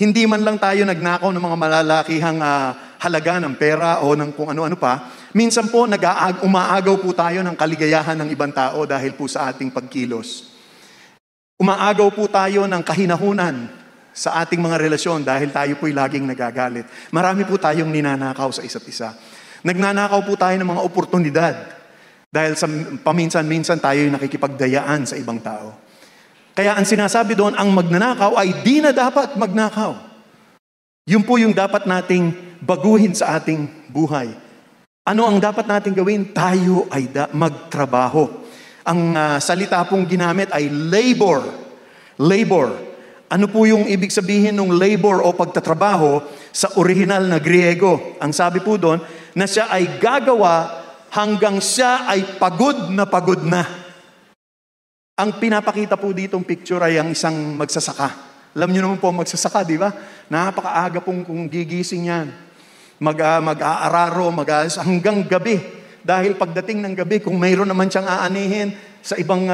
Hindi man lang tayo nagnakaw ng mga malalakihang halaga ng pera o ng kung ano-ano pa. Minsan po, umaagaw po tayo ng kaligayahan ng ibang tao dahil po sa ating pagkilos. Umaagaw po tayo ng kahinahunan sa ating mga relasyon dahil tayo po'y laging nagagalit. Marami po tayong ninanakaw sa isa't isa. Nagnanakaw po tayo ng mga oportunidad dahil sa paminsan-minsan tayo'y nakikipagdayaan sa ibang tao. Kaya ang sinasabi doon, ang magnanakaw ay di na dapat magnakaw. Yun po yung dapat nating baguhin sa ating buhay. Ano ang dapat nating gawin? Tayo ay magtrabaho. Ang salita pong ginamit ay labor. Labor. Ano po yung ibig sabihin ng labor o pagtatrabaho sa original na Griego? Ang sabi po doon, na siya ay gagawa hanggang siya ay pagod na pagod na. Ang pinapakita po ditong picture ay ang isang magsasaka. Alam niyo naman po magsasaka, di ba? Napakaaga pong kung gigising yan. Mag-aararo, hanggang gabi. Dahil pagdating ng gabi, kung mayroon naman siyang aanihin sa ibang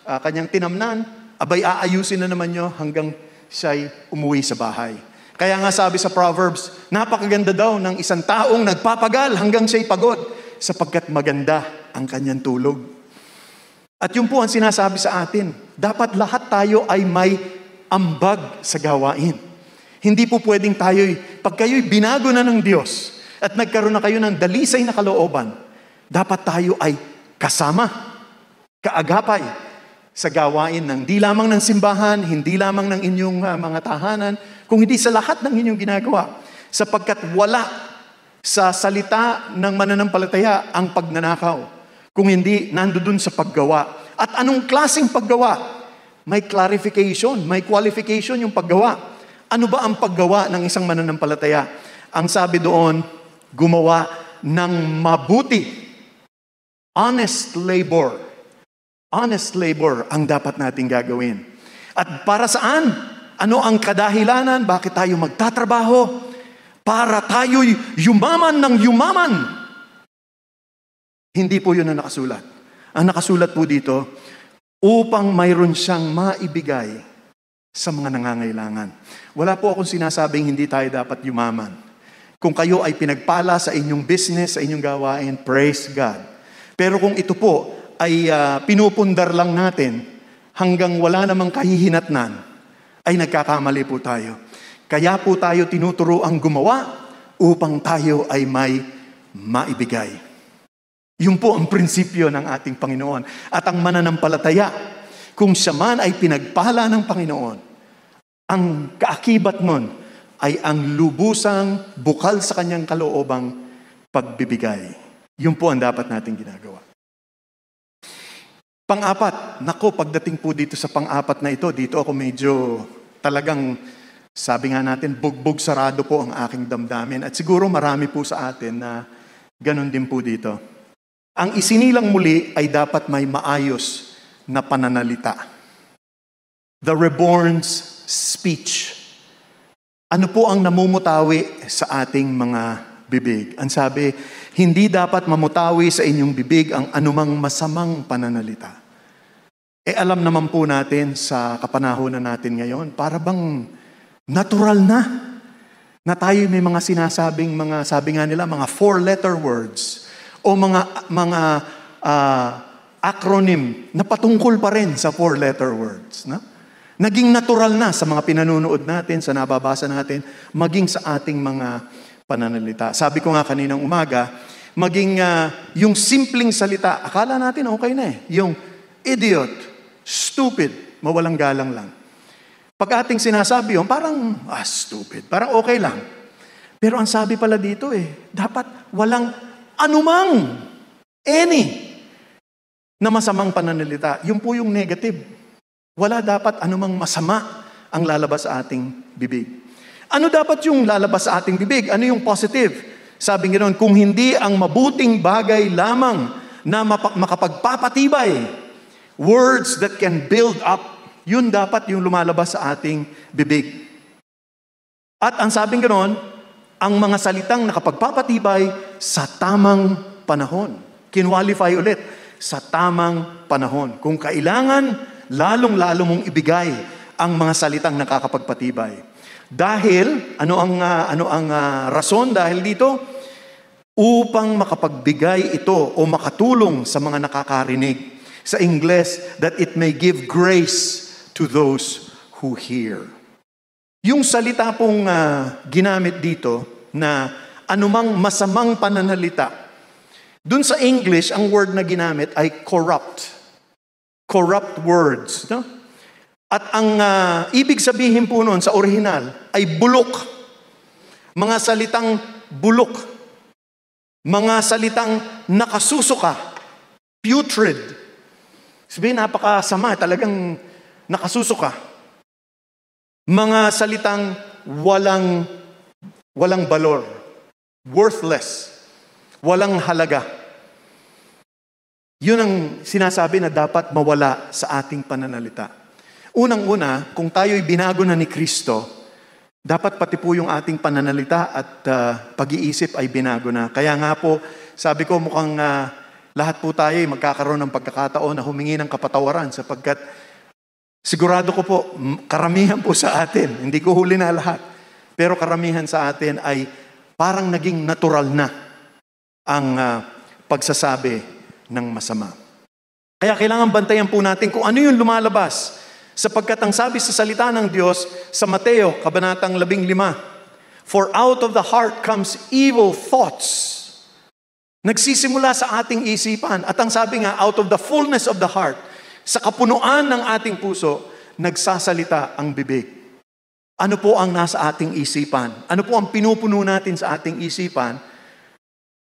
kanyang tinamnan, abay aayusin na naman nyo hanggang siya'y umuwi sa bahay. Kaya nga sabi sa Proverbs, napakaganda daw ng isang taong nagpapagal hanggang siya'y pagod sapagkat maganda ang kanyang tulog. At yun po ang sinasabi sa atin, dapat lahat tayo ay may ambag sa gawain. Hindi po pwedeng pag kayo'y binago na ng Diyos at nagkaroon na kayo ng dalisay na kalooban, dapat tayo ay kasama, kaagapay sa gawain ng di lamang ng simbahan, hindi lamang ng inyong mga tahanan, kung hindi sa lahat ng inyong ginagawa. Sapagkat wala sa salita ng mananampalataya ang pagnanakaw. Kung hindi, nandoon sa paggawa. At anong klaseng paggawa? May clarification, may qualification yung paggawa. Ano ba ang paggawa ng isang mananampalataya? Ang sabi doon, gumawa ng mabuti. Honest labor. Honest labor ang dapat nating gagawin. At para saan? Ano ang kadahilanan? Bakit tayo magtatrabaho? Para tayo'y yumaman ng yumaman. Hindi po yun ang nakasulat. Ang nakasulat po dito, upang mayroon siyang maibigay sa mga nangangailangan. Wala po akong sinasabing hindi tayo dapat yumaman. Kung kayo ay pinagpala sa inyong business, sa inyong gawain, praise God. Pero kung ito po ay pinupundar lang natin hanggang wala namang kahihinatnan, ay nagkakamali po tayo. Kaya po tayo tinuturoang gumawa upang tayo ay may maibigay. Yun po ang prinsipyo ng ating Panginoon. At ang mananampalataya, kung siya man ay pinagpala ng Panginoon, ang kaakibat nun ay ang lubusang bukal sa kanyang kaloobang pagbibigay. Yun po ang dapat nating ginagawa. Pang-apat, pagdating po dito sa pang-apat na ito, dito ako medyo talagang Sabi nga natin, bugbog sarado po ang aking damdamin. At siguro marami po sa atin na ganun din po dito. Ang isinilang muli ay dapat may maayos na pananalita. The reborn's speech. Ano po ang namumutawi sa ating mga bibig? Ang sabi, hindi dapat mamutawi sa inyong bibig ang anumang masamang pananalita. Alam naman po natin sa kapanahonan natin ngayon, para bang natural na tayo may mga sinasabing, sabi nga nila, mga 4-letter words o mga acronym na patungkol pa rin sa 4-letter words. No? Naging natural na sa mga pinanunood natin, sa nababasa natin, maging sa ating mga pananalita. Sabi ko nga kaninang umaga, maging yung simpleng salita, akala natin okay na eh. Yung idiot, stupid, mawalang galang lang. Pag ating sinasabi yun, parang, stupid, parang okay lang. Pero ang sabi pala dito dapat walang anumang, na masamang pananalita. Yun po yung negative. Wala dapat anumang masama ang lalabas sa ating bibig. Ano dapat yung lalabas sa ating bibig? Ano yung positive? Sabi nga noon, kung hindi ang mabuting bagay lamang na makapagpapatibay, words that can build up, yun dapat yung lumalabas sa ating bibig. At ang sabi nga noon, ang mga salitang nakapagpapatibay sa tamang panahon. Kinwalify ulit, sa tamang panahon. Kung kailangan, lalong-lalo mong ibigay ang mga salitang nakakapagpatibay. Dahil, ano ang rason dahil dito? Upang makapagbigay ito o makatulong sa mga nakakarinig. Sa Ingles, that it may give grace to those who hear. Yung salita pong ginamit dito na anumang masamang pananalita, dun sa English, ang word na ginamit ay corrupt. Corrupt words. No? At ang ibig sabihin po noon sa original ay bulok. Mga salitang bulok. Mga salitang nakasusuka. Putrid. Sabihin, napakasama. Talagang nakasusuka. Mga salitang walang balor. Worthless. Walang halaga. Yun ang sinasabi na dapat mawala sa ating pananalita. Unang-una, kung tayo'y binago na ni Kristo, dapat pati po yung ating pananalita at pag-iisip ay binago na. Kaya nga po, sabi ko mukhang lahat po tayo ay magkakaroon ng pagkakataon na humingi ng kapatawaran sapagkat sigurado ko po, karamihan po sa atin, hindi ko huli na lahat, pero karamihan sa atin ay parang naging natural na ang pagsasabi ng masama. Kaya kailangan bantayan po natin kung ano yung lumalabas. Sapagkat ang sabi sa salita ng Diyos sa Mateo, Kabanatang 15, for out of the heart comes evil thoughts. Nagsisimula sa ating isipan. At ang sabi nga, out of the fullness of the heart, sa kapunuan ng ating puso, nagsasalita ang bibig. Ano po ang nasa ating isipan? Ano po ang pinupuno natin sa ating isipan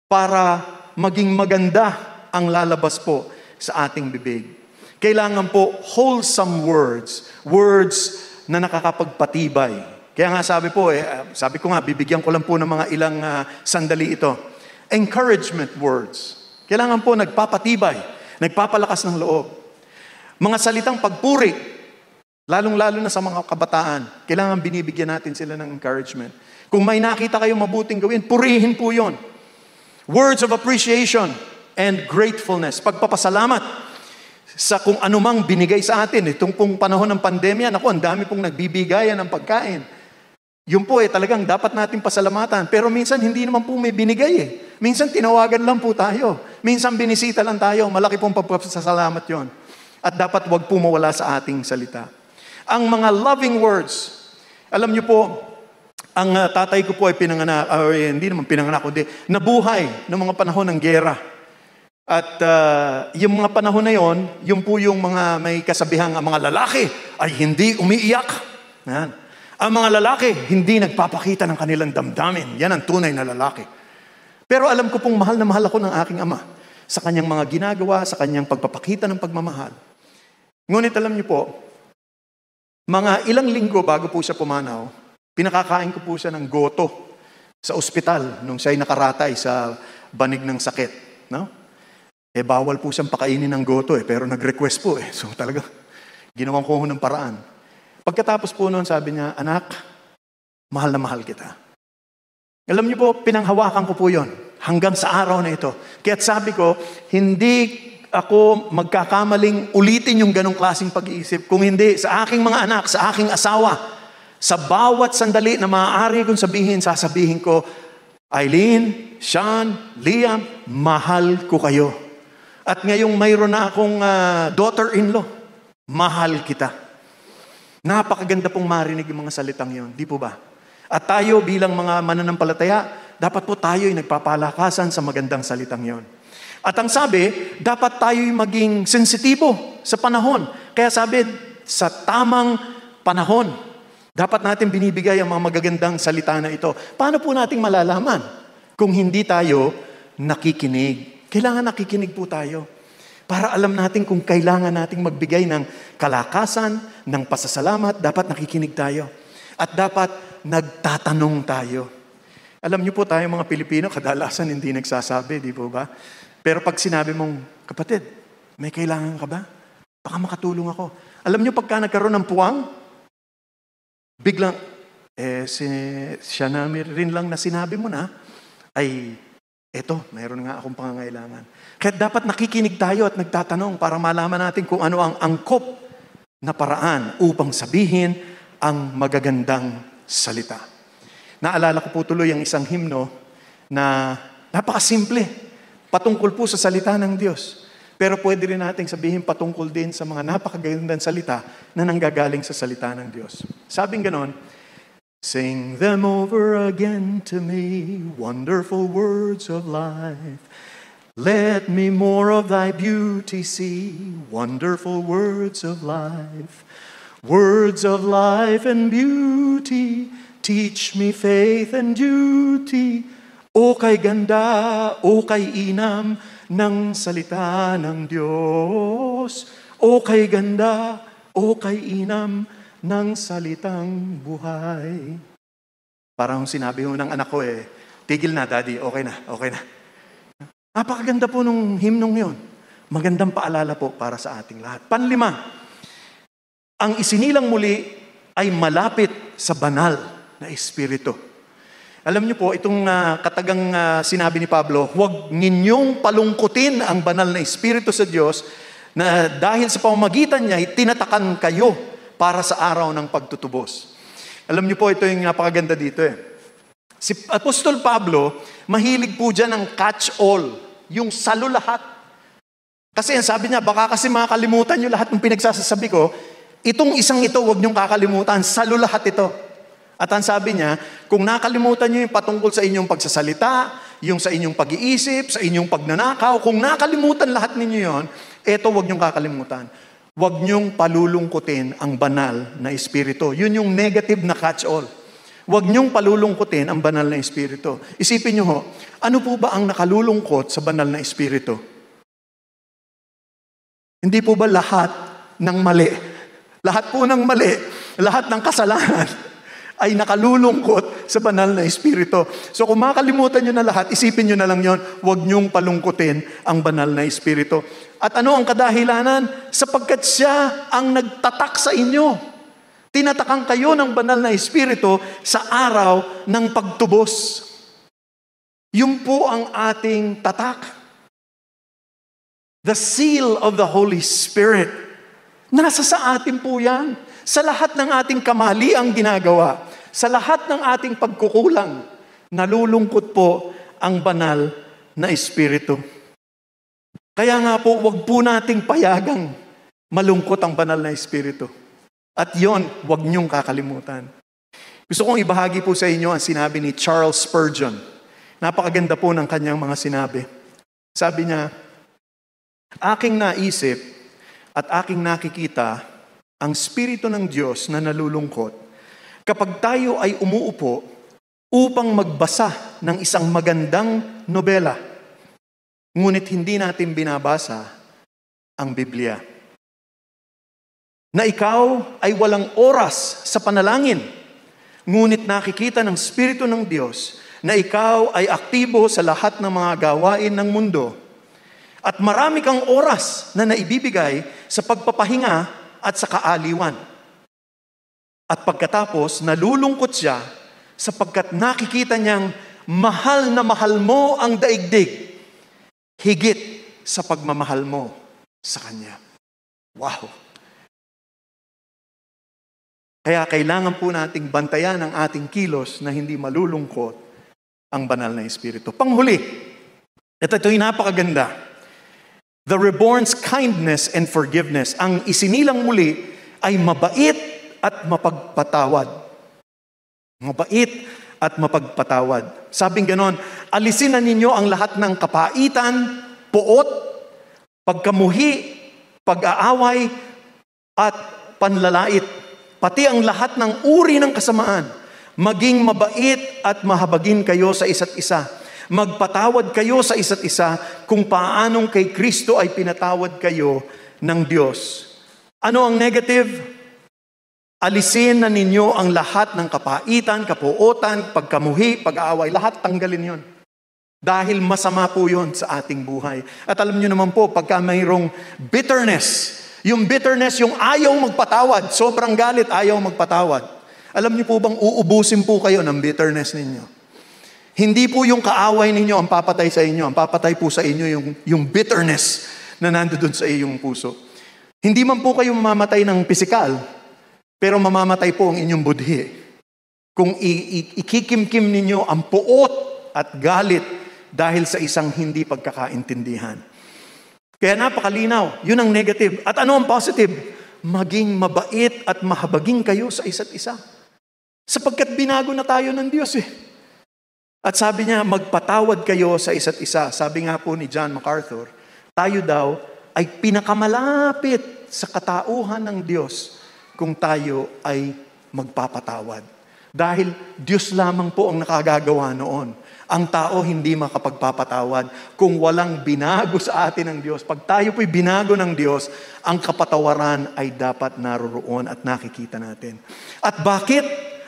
para maging maganda ang lalabas po sa ating bibig? Kailangan po wholesome words, words na nakakapagpatibay. Kaya nga sabi ko nga, bibigyan ko lang po ng mga ilang sandali ito. Encouragement words. Kailangan po nagpapatibay, nagpapalakas ng loob. Mga salitang pagpuri, lalong-lalo na sa mga kabataan, kailangan binibigyan natin sila ng encouragement. Kung may nakita kayong mabuting gawin, purihin po yon. Words of appreciation and gratefulness. Pagpapasalamat sa kung anumang binigay sa atin. Itong pong panahon ng pandemya, ang dami pong nagbibigayan ng pagkain. Yun po talagang dapat natin pasalamatan. Pero minsan hindi naman po may binigay Minsan tinawagan lang po tayo. Minsan binisita lang tayo. Malaki pong pagpapasalamat yon. At dapat wag po mawala sa ating salita. Ang mga loving words, alam niyo po, ang tatay ko po ay pinanganak, hindi naman pinanganak, kundi nabuhay ng mga panahon ng giyera. At yung mga panahon na yon, yun po yung mga may kasabihang ang mga lalaki ay hindi umiiyak. Yan. Ang mga lalaki hindi nagpapakita ng kanilang damdamin. Yan ang tunay na lalaki. Pero alam ko pong mahal na mahal ako ng aking ama sa kanyang mga ginagawa, sa kanyang pagpapakita ng pagmamahal. Ngunit alam niyo po, mga ilang linggo bago po siya pumanaw, Pinakakain ko po siya ng goto sa ospital nung siya'y nakaratay sa banig ng sakit. No? Bawal po siyang pakainin ng goto pero nag-request po So talaga, ginawan ko ng paraan. Pagkatapos po noon, sabi niya, anak, mahal na mahal kita. Alam niyo po, pinanghawakan ko po yon hanggang sa araw na ito. Kaya't sabi ko, hindi ako magkakamaling ulitin yung ganong klaseng pag-iisip. Kung hindi, sa aking mga anak, sa aking asawa, sa bawat sandali na maaari kong sasabihin ko, Eileen, Sean, Liam, mahal ko kayo. At ngayong mayroon na akong daughter-in-law, mahal kita. Napakaganda pong marinig yung mga salitang yon, di po ba? At tayo bilang mga mananampalataya, dapat po tayo ay nagpapalakasan sa magandang salitang yon. At ang sabi, dapat tayo ay maging sensitibo sa panahon. Kaya sabi, sa tamang panahon, dapat natin binibigay ang mga magagandang salita na ito. Paano po natin malalaman kung hindi tayo nakikinig? Kailangan nakikinig po tayo. Para alam natin kung kailangan nating magbigay ng kalakasan, ng pasasalamat, dapat nakikinig tayo. At dapat nagtatanong tayo. Alam niyo po tayo mga Pilipino, kadalasan hindi nagsasabi, di po ba? Pero pag sinabi mong, kapatid, may kailangan ka ba? Baka makatulong ako. Alam niyo pagka nagkaroon ng puwang, biglang, siya na rin lang na sinabi mo na, ay, eto, mayroon nga akong pangangailangan. Kaya dapat nakikinig tayo at nagtatanong para malaman natin kung ano ang angkop na paraan upang sabihin ang magagandang salita. Naalala ko po tuloy ang isang himno na napakasimple, patungkol po sa salita ng Diyos. Pero pwede rin nating sabihin patungkol din sa mga napakagandang salita na nanggagaling sa salita ng Diyos. Sabing ganon, sing them over again to me, wonderful words of life. Let me more of thy beauty see, wonderful words of life. Words of life and beauty, teach me faith and duty. O kay ganda, o kay inam ng salita ng Diyos. O kay ganda, o kay inam ng salitang buhay. Parang sinabi mo ng anak ko tigil na daddy, okay na, okay na. Napakaganda po nung himnong yun. Magandang paalala po para sa ating lahat. Panlima, ang isinilang muli ay malapit sa banal na Espiritu. Alam niyo po, itong katagang sinabi ni Pablo, huwag ninyong palungkutin ang banal na Espiritu sa Diyos na dahil sa pamamagitan niya, tinatakan kayo para sa araw ng pagtutubos. Alam niyo po, ito yung napakaganda dito Si Apostol Pablo, mahilig po dyan ng catch-all, yung salo lahat. Kasi sabi niya, baka kasi makakalimutan niyo lahat ng pinagsasabi ko, itong isang ito, huwag niyong kakalimutan. Salo lahat ito. At ang sabi niya, kung nakalimutan niyo yung patungkol sa inyong pagsasalita, yung sa inyong pag-iisip, sa inyong pagnanakaw, kung nakalimutan lahat ninyo yon, eto huwag niyong kakalimutan. Huwag niyong palulungkutin ang banal na Espiritu. Yun yung negative na catch-all. Huwag niyong palulungkutin ang banal na Espiritu. Isipin niyo ano po ba ang nakalulungkot sa banal na Espiritu? Hindi po ba lahat ng mali? Lahat po ng mali, lahat ng kasalanan ay nakalulungkot sa banal na Espiritu. So kung makalimutan nyo na lahat, isipin nyo na lang yon, huwag nyong palungkutin ang banal na Espiritu. At ano ang kadahilanan? Sapagkat siya ang nagtatak sa inyo. Tinatakan kayo ng banal na Espiritu sa araw ng pagtubos. Yun po ang ating tatak. The seal of the Holy Spirit. Nasa sa atin po yan. Sa lahat ng ating kamaliang ginagawa, sa lahat ng ating pagkukulang, nalulungkot po ang banal na Espiritu. Kaya nga po, wag po nating payagang malungkot ang banal na Espiritu. At yon, wag niyong kakalimutan. Gusto kong ibahagi po sa inyo ang sinabi ni Charles Spurgeon. Napakaganda po ng kanyang mga sinabi. Sabi niya, aking naisip at aking nakikita ang Espiritu ng Diyos na nalulungkot kapag tayo ay umuupo upang magbasa ng isang magandang nobela. Ngunit hindi natin binabasa ang Biblia. Na ikaw ay walang oras sa panalangin Ngunit nakikita ng Espiritu ng Diyos na ikaw ay aktibo sa lahat ng mga gawain ng mundo at marami kang oras na naibibigay sa pagpapahinga at sa kaaliwan. At pagkatapos, nalulungkot siya sapagkat nakikita niyang mahal na mahal mo ang daigdig higit sa pagmamahal mo sa Kanya. Wow! Kaya kailangan po nating bantayan ang ating kilos na hindi malulungkot ang banal na Espiritu. Panghuli, ito'y napakaganda. The reborn's kindness and forgiveness. Ang isinilang muli ay mabait at mapagpatawad. Mabait at mapagpatawad. Sabing ganon, alisin na ninyo ang lahat ng kapaitan, puot, pagkamuhi, pag-aaway, at panlalait. Pati ang lahat ng uri ng kasamaan. Maging mabait at mahabagin kayo sa isa't isa. Magpatawad kayo sa isa't isa kung paanong kay Kristo ay pinatawad kayo ng Diyos. Ano ang negative? Alisin na ninyo ang lahat ng kapaitan, kapuotan, pagkamuhi, pag-aaway. Lahat tanggalin yon. Dahil masama po yon sa ating buhay. At alam niyo naman po, pagka mayroong bitterness, yung bitterness, yung ayaw magpatawad, sobrang galit, ayaw magpatawad. Alam niyo po bang uubusin po kayo ng bitterness ninyo? Hindi po yung kaaway ninyo ang papatay sa inyo. Ang papatay po sa inyo yung bitterness na nandoon sa iyong puso. Hindi man po kayo mamamatay ng pisikal, pero mamamatay po ang inyong budhi. Kung ikikimkim ninyo ang puot at galit dahil sa isang hindi pagkakaintindihan. Kaya napakalinaw, yun ang negative. At ano ang positive? Maging mabait at mahabagin kayo sa isa't isa. Sapagkat binago na tayo ng Diyos eh. At sabi niya, magpatawad kayo sa isa't isa. Sabi nga po ni John MacArthur, tayo daw ay pinakamalapit sa katauhan ng Diyos kung tayo ay magpapatawad. Dahil Diyos lamang po ang nakagagawa noon. Ang tao hindi makapagpapatawad kung walang binago sa atin ng Diyos. Pag tayo po'y binago ng Diyos, ang kapatawaran ay dapat naroroon at nakikita natin. At bakit?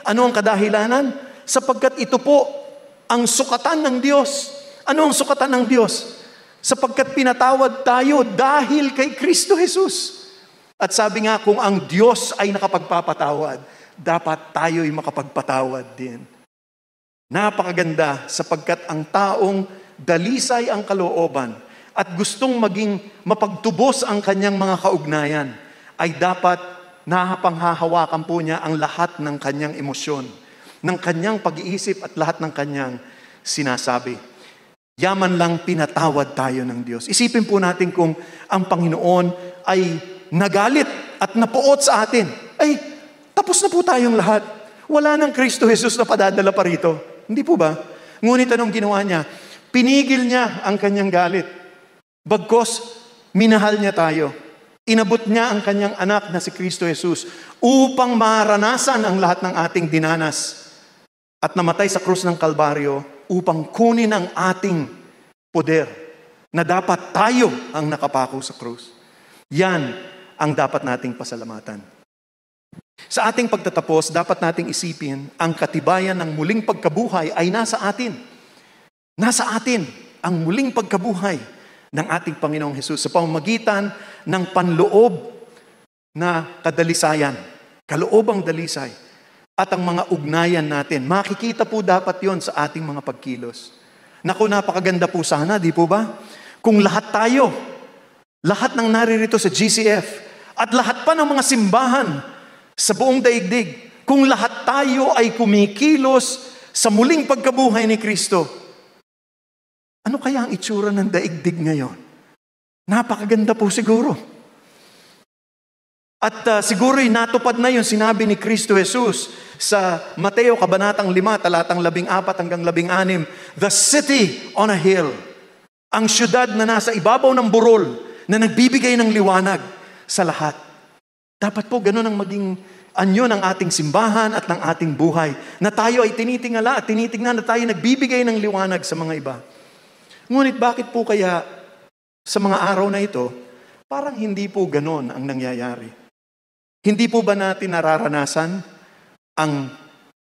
Ano ang kadahilanan? Sapagkat ito po ang sukatan ng Diyos. Ano ang sukatan ng Diyos? Sapagkat pinatawad tayo dahil kay Kristo Jesus. At sabi nga, kung ang Diyos ay nakapagpapatawad, dapat tayo'y makapagpatawad din. Napakaganda sapagkat ang taong dalisay ang kalooban at gustong maging mapagtubos ang kanyang mga kaugnayan, ay dapat napanghahawakan po niya ang lahat ng kanyang emosyon, ng kanyang pag-iisip at lahat ng kanyang sinasabi. Yaman lang pinatawad tayo ng Diyos. Isipin po natin kung ang Panginoon ay nagalit at napuot sa atin. Ay, tapos na po tayong lahat. Wala nang Kristo Jesus na padadala pa rito. Hindi po ba? Ngunit anong ginawa niya? Pinigil niya ang kanyang galit. Bagkos, minahal niya tayo. Inabot niya ang kanyang anak na si Kristo Jesus upang maranasan ang lahat ng ating dinanas at namatay sa krus ng Kalbaryo upang kunin ang ating poder na dapat tayo ang nakapako sa krus. Yan ang dapat nating pasalamatan. Sa ating pagtatapos, dapat nating isipin ang katibayan ng muling pagkabuhay ay nasa atin. Nasa atin ang muling pagkabuhay ng ating Panginoong Hesus sa pamamagitan ng panloob na kadalisayan, kaloobang dalisay. At ang mga ugnayan natin, makikita po dapat yon sa ating mga pagkilos. Naku, napakaganda po sana, di po ba? Kung lahat tayo, lahat ng naririto sa GCF, at lahat pa ng mga simbahan sa buong daigdig, kung lahat tayo ay kumikilos sa muling pagkabuhay ni Kristo, ano kaya ang itsura ng daigdig ngayon? Napakaganda po siguro. At siguro'y natupad na yung sinabi ni Kristo Jesus sa Mateo Kabanatang 5, talatang 14 hanggang 16. The city on a hill. Ang syudad na nasa ibabaw ng burol na nagbibigay ng liwanag sa lahat. Dapat po ganun ang maging anyo ng ating simbahan at ng ating buhay. Na tayo ay tinitingala at tinitingnan na tayo nagbibigay ng liwanag sa mga iba. Ngunit bakit po kaya sa mga araw na ito, parang hindi po ganun ang nangyayari? Hindi po ba natin nararanasan ang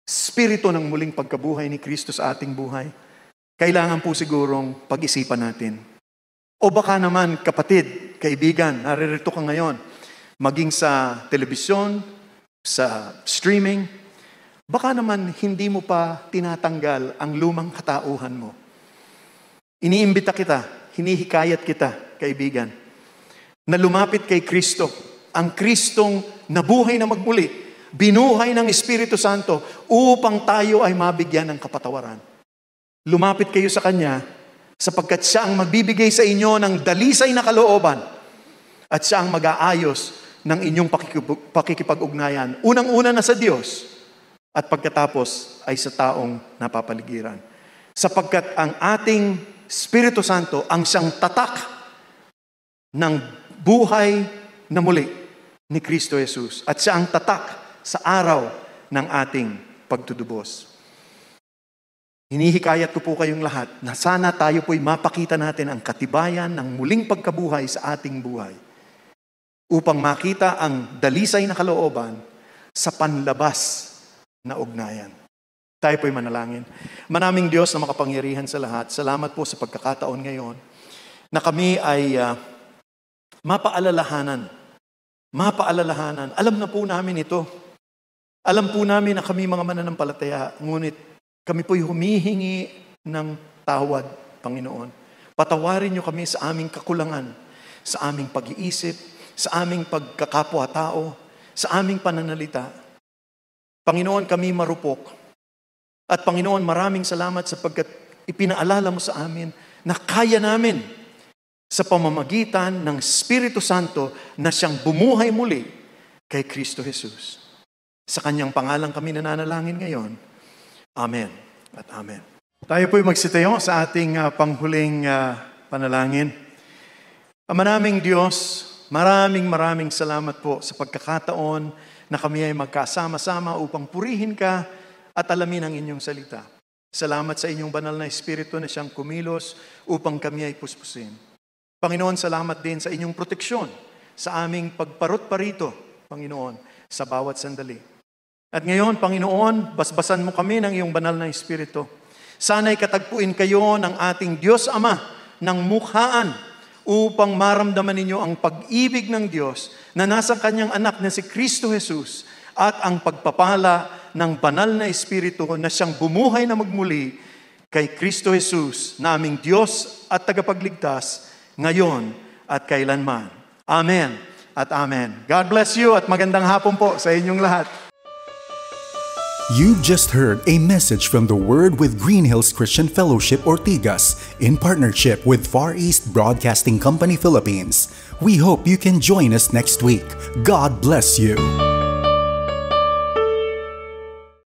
spirito ng muling pagkabuhay ni Kristo sa ating buhay, kailangan po sigurong pag-isipan natin. O baka naman, kapatid, kaibigan, naririto ka ngayon, maging sa telebisyon, sa streaming, baka naman hindi mo pa tinatanggal ang lumang katauhan mo. Iniimbita kita, hinihikayat kita, kaibigan, na lumapit kay Kristo, ang Kristong nabuhay na magmuli, binuhay ng Espiritu Santo upang tayo ay mabigyan ng kapatawaran. Lumapit kayo sa Kanya sapagkat siya ang magbibigay sa inyo ng dalisay na kalooban at siya ang mag-aayos ng inyong pakikipag-ugnayan. Unang-una na sa Diyos at pagkatapos ay sa taong napapaligiran. Sapagkat ang ating Espiritu Santo ang siyang tatak ng buhay na muli ni Kristo Jesus at siya ang tatak sa araw ng ating pagtutubos. Hinihikayat ko po kayong lahat na sana tayo po'y mapakita natin ang katibayan ng muling pagkabuhay sa ating buhay upang makita ang dalisay na kalooban sa panlabas na ugnayan. Tayo po'y manalangin. Maraming Diyos na makapangyarihan sa lahat, salamat po sa pagkakataon ngayon na kami ay mapaalalahanan. Alam na po namin ito. Alam po namin na kami mga mananampalataya, ngunit kami po'y humihingi ng tawad, Panginoon. Patawarin niyo kami sa aming kakulangan, sa aming pag-iisip, sa aming pagkakapwa-tao, sa aming pananalita. Panginoon, kami marupok. At Panginoon, maraming salamat sapagkat ipinaalala mo sa amin na kaya namin sa pamamagitan ng Espiritu Santo na siyang bumuhay muli kay Kristo Jesus. Sa Kanyang pangalan kami nananalangin ngayon. Amen at amen. Tayo po'y magsitayo sa ating panghuling panalangin. Maraming Diyos, maraming salamat po sa pagkakataon na kami ay magkasama-sama upang purihin ka at alamin ang inyong salita. Salamat sa inyong banal na Espiritu na siyang kumilos upang kami ay puspusin. Panginoon, salamat din sa inyong proteksyon sa aming pagparot parito, Panginoon, sa bawat sandali. At ngayon, Panginoon, basbasan mo kami ng iyong banal na Espiritu. Sana'y katagpuin kayo ng ating Diyos Ama ng mukhaan upang maramdaman ninyo ang pag-ibig ng Diyos na nasa Kanyang anak na si Kristo Jesus at ang pagpapala ng banal na Espiritu na siyang bumuhay na magmuli kay Kristo Jesus na aming Diyos at tagapagligtas ngayon at kailanman. Amen at amen. God bless you at magandang hapon po sa inyong lahat. You've just heard a message from the Word with Green Hills Christian Fellowship Ortigas in partnership with Far East Broadcasting Company Philippines. We hope you can join us next week. God bless you.